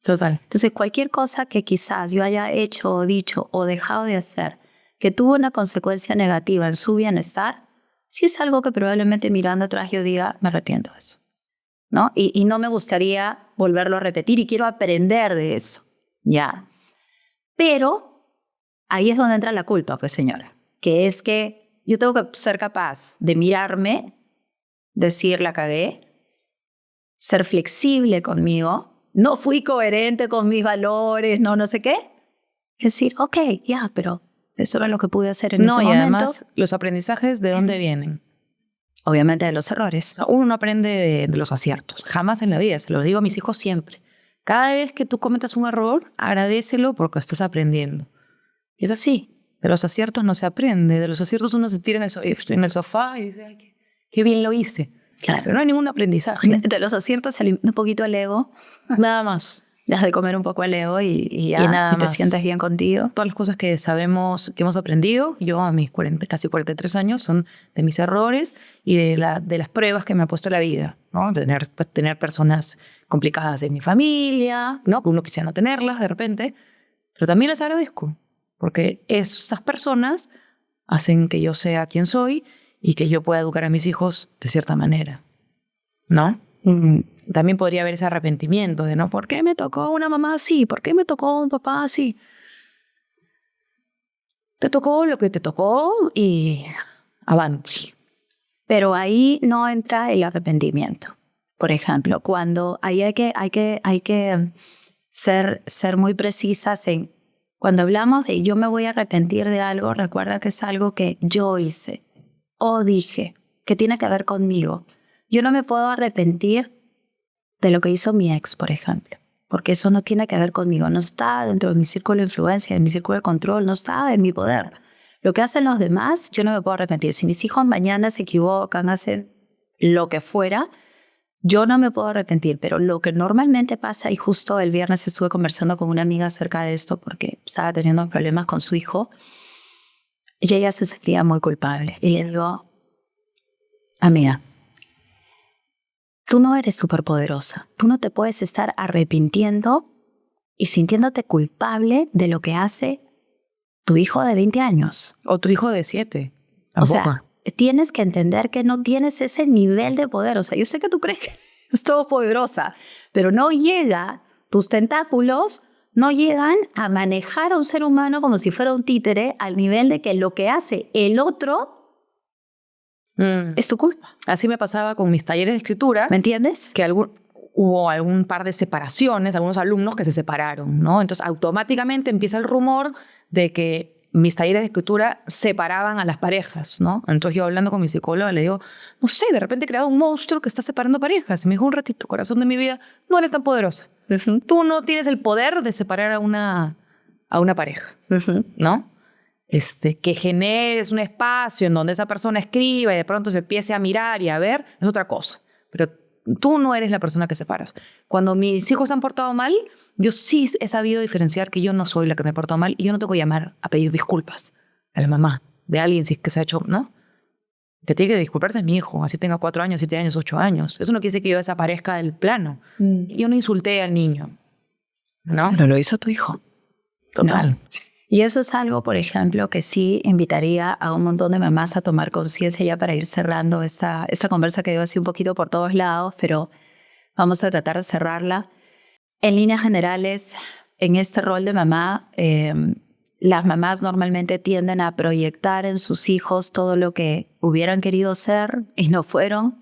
Total. Entonces, cualquier cosa que quizás yo haya hecho o dicho o dejado de hacer que tuvo una consecuencia negativa en su bienestar, sí es algo que probablemente mirando atrás yo diga, me arrepiento de eso, ¿no? Y no me gustaría volverlo a repetir y quiero aprender de eso, ¿ya? Pero ahí es donde entra la culpa, pues señora, que es que yo tengo que ser capaz de mirarme, decir la cagué, ser flexible conmigo, no fui coherente con mis valores, no sé qué, decir, ok, ya, pero eso era lo que pude hacer en ese momento. No, y además, los aprendizajes, ¿de dónde vienen? Obviamente de los errores. Uno no aprende de los aciertos. Jamás en la vida. Se lo digo a mis hijos siempre. Cada vez que tú cometas un error, agradécelo porque estás aprendiendo. Y es así. De los aciertos no se aprende. De los aciertos uno se tira en el sofá y dice, ay, qué bien lo hice. Claro. Pero no hay ningún aprendizaje. De los aciertos se alimenta un poquito el ego. Nada más. Dejas de comer un poco el ego y te sientes bien contigo. Todas las cosas que sabemos, que hemos aprendido, yo a mis casi 43 años, son de mis errores y de las pruebas que me ha puesto la vida, ¿no? Tener personas complicadas en mi familia, ¿no? Que uno quisiera no tenerlas de repente, pero también las agradezco, porque esas personas hacen que yo sea quien soy y que yo pueda educar a mis hijos de cierta manera, ¿no? También podría haber ese arrepentimiento de, ¿no? ¿Por qué me tocó una mamá así? ¿Por qué me tocó un papá así? Te tocó lo que te tocó y avanti. Pero ahí no entra el arrepentimiento. Por ejemplo, cuando ahí hay que ser muy precisas en Cuando hablamos de yo me voy a arrepentir de algo, recuerda que es algo que yo hice o dije, que tiene que ver conmigo. Yo no me puedo arrepentir de lo que hizo mi ex, por ejemplo, porque eso no tiene que ver conmigo, no está dentro de mi círculo de influencia, de mi círculo de control, no está en mi poder. Lo que hacen los demás, yo no me puedo arrepentir. Si mis hijos mañana se equivocan, hacen lo que fuera, yo no me puedo arrepentir, pero lo que normalmente pasa, y justo el viernes estuve conversando con una amiga acerca de esto porque estaba teniendo problemas con su hijo, y ella se sentía muy culpable. Y le digo, amiga, tú no eres superpoderosa. Tú no te puedes estar arrepintiendo y sintiéndote culpable de lo que hace tu hijo de 20 años. O tu hijo de 7. O sea, tienes que entender que no tienes ese nivel de poder. O sea, yo sé que tú crees que es todopoderosa, pero no llega, tus tentáculos no llegan a manejar a un ser humano como si fuera un títere al nivel de que lo que hace el otro es tu culpa. Así me pasaba con mis talleres de escritura. ¿Me entiendes? Que hubo algún par de separaciones, algunos alumnos que se separaron, ¿no? Entonces, automáticamente empieza el rumor de que mis talleres de escritura separaban a las parejas, ¿no? Entonces, yo hablando con mi psicóloga le digo, no sé, de repente he creado un monstruo que está separando parejas. Y me dijo, un ratito, corazón de mi vida, no eres tan poderosa. Tú no tienes el poder de separar a una pareja, ¿no? Que generes un espacio en donde esa persona escriba y de pronto se empiece a mirar y a ver, es otra cosa. Pero tú no eres la persona que separas. Cuando mis hijos se han portado mal, yo sí he sabido diferenciar que yo no soy la que me he portado mal y yo no tengo que llamar a pedir disculpas a la mamá de alguien si es que se ha hecho, ¿no? Que tiene que disculparse es mi hijo, así tenga 4 años, 7 años, 8 años. Eso no quiere decir que yo desaparezca del plano. Yo no insulté al niño, ¿no? Pero lo hizo tu hijo. Total. No. Y eso es algo, por ejemplo, que sí invitaría a un montón de mamás a tomar conciencia ya para ir cerrando esta conversa que dio así un poquito por todos lados, pero vamos a tratar de cerrarla. En líneas generales, en este rol de mamá, las mamás normalmente tienden a proyectar en sus hijos todo lo que hubieran querido ser y no fueron,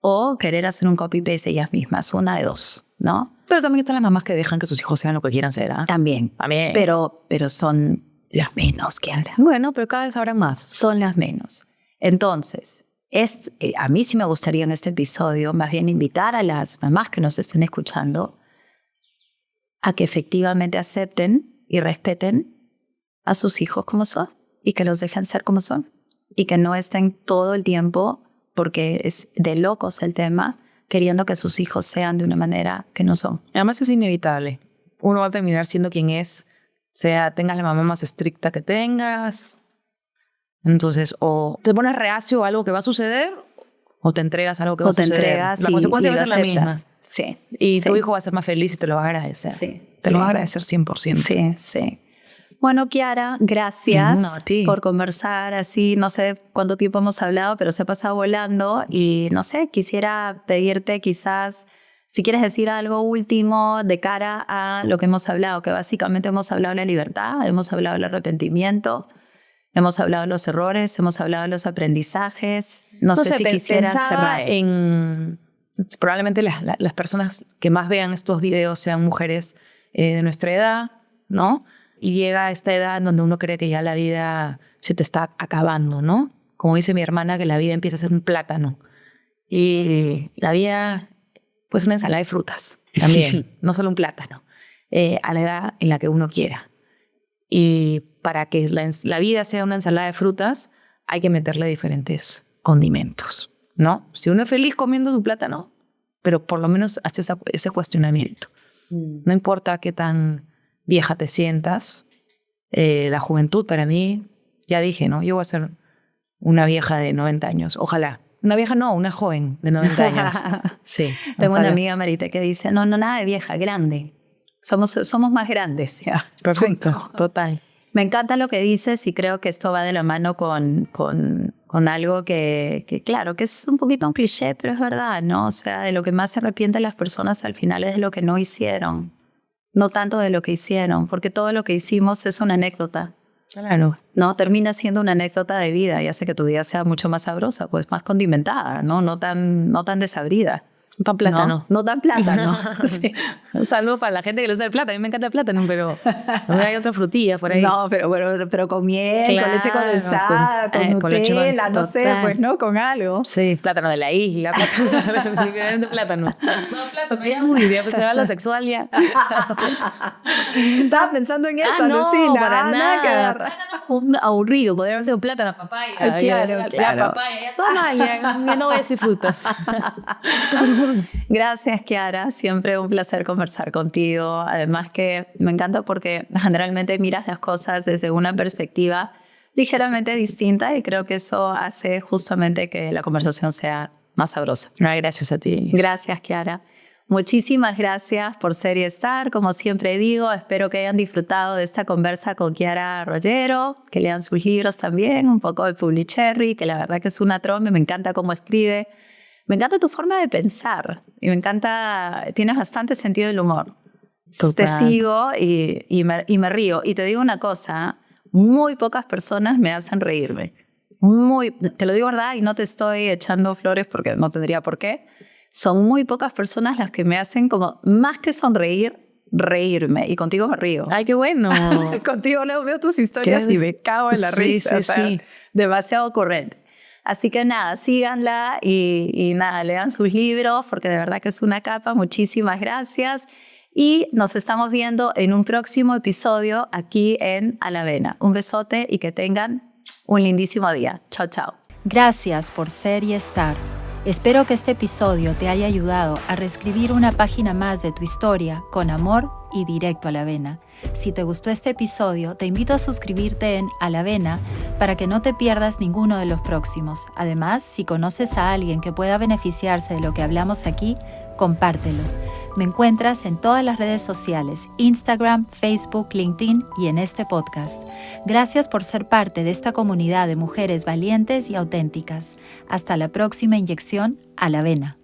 o querer hacer un copy-paste ellas mismas, una de dos, ¿no? Pero también están las mamás que dejan que sus hijos sean lo que quieran ser, ¿ah? También. Pero son las menos que habrá. Bueno, pero cada vez habrán más. Son las menos. Entonces, a mí sí me gustaría en este episodio más bien invitar a las mamás que nos estén escuchando a que efectivamente acepten y respeten a sus hijos como son y que los dejen ser como son y que no estén todo el tiempo, porque es de locos el tema, queriendo que sus hijos sean de una manera que no son. Además es inevitable. Uno va a terminar siendo quien es, tengas la mamá más estricta que tengas. Entonces, o te pones reacio a algo que va a suceder, o te entregas a algo que va a suceder. Entregas la consecuencia va a ser la misma. Sí. Y tu hijo va a ser más feliz y te lo va a agradecer. Sí. Te lo va a agradecer 100%. Sí, sí. Bueno, Kiara, gracias por conversar así. No sé cuánto tiempo hemos hablado, pero se ha pasado volando. Y no sé, quisiera pedirte quizás, si quieres decir algo último de cara a lo que hemos hablado, que básicamente hemos hablado de la libertad, hemos hablado del arrepentimiento, hemos hablado de los errores, hemos hablado de los aprendizajes. No sé si quisieras cerrar. Probablemente las personas que más vean estos videos sean mujeres de nuestra edad, ¿no? Y llega a esta edad en donde uno cree que ya la vida se te está acabando, ¿no? Como dice mi hermana, que la vida empieza a ser un plátano. Y la vida, pues una ensalada de frutas también, no solo un plátano, a la edad en la que uno quiera. Y para que la vida sea una ensalada de frutas, hay que meterle diferentes condimentos, ¿no? Si uno es feliz comiendo su plátano, pero por lo menos hace ese cuestionamiento. No importa qué tan vieja te sientas, la juventud para mí, ya dije, ¿no? Yo voy a ser una vieja de 90 años, ojalá. Una vieja no, una joven de 90 años. Sí. Tengo una amiga, Marita, que dice, no, nada de vieja, grande. Somos más grandes. Ya. Perfecto, total. Me encanta lo que dices y creo que esto va de la mano con algo que, claro, que es un poquito un cliché, pero es verdad, ¿no? O sea, de lo que más se arrepienten las personas al final es de lo que no hicieron. No tanto de lo que hicieron, porque todo lo que hicimos es una anécdota. Claro. No, termina siendo una anécdota de vida y hace que tu vida sea mucho más sabrosa, pues más condimentada, ¿no? No tan desabrida. Pan plátano. No dan plátano. Sí. Un saludo para la gente que le gusta el plátano. A mí me encanta el plátano, pero hay otra frutilla por ahí. No, pero con miel, Claro, con leche condensada, con Nutella, no sé, total. pues, ¿no? Con algo. Sí, plátano de la isla, plátano de plátanos. No, plátano, ya muy bien, pues se va a lo sexual ya. Estaba pensando en eso, no, Lucila. para nada. Que agarrar. Un aburrido, podría haber sido plátano, papaya. Claro, ya, claro. Ya, papaya, ya todo mal, ya no voy a decir frutas. Gracias, Kiara. Siempre un placer conversar contigo. Además que me encanta porque generalmente miras las cosas desde una perspectiva ligeramente distinta y creo que eso hace justamente que la conversación sea más sabrosa. Ay, gracias a ti. Gracias, Kiara. Muchísimas gracias por ser y estar. Como siempre digo, espero que hayan disfrutado de esta conversa con Kiara Rollero, que lean sus libros también, un poco de Publicherry, que la verdad que es una tromba, me encanta cómo escribe. Me encanta tu forma de pensar y me encanta, tienes bastante sentido del humor. Total. Te sigo y me río. Y te digo una cosa, muy pocas personas me hacen reírme. Te lo digo verdad y no te estoy echando flores porque no tendría por qué. Son muy pocas personas las que me hacen como, más que sonreír, reírme. Y contigo me río. Ay, qué bueno. Contigo leo, veo tus historias y me cago en la risa. Sí, o sea, sí. Demasiado ocurrente. Así que nada, síganla y nada, lean sus libros porque de verdad que es una capa. Muchísimas gracias. Y nos estamos viendo en un próximo episodio aquí en A la Avena. Un besote y que tengan un lindísimo día. Chao, chao. Gracias por ser y estar. Espero que este episodio te haya ayudado a reescribir una página más de tu historia con amor y directo a la vena. Si te gustó este episodio, te invito a suscribirte en A la Avena para que no te pierdas ninguno de los próximos. Además, si conoces a alguien que pueda beneficiarse de lo que hablamos aquí, compártelo. Me encuentras en todas las redes sociales, Instagram, Facebook, LinkedIn y en este podcast. Gracias por ser parte de esta comunidad de mujeres valientes y auténticas. Hasta la próxima inyección a la vena.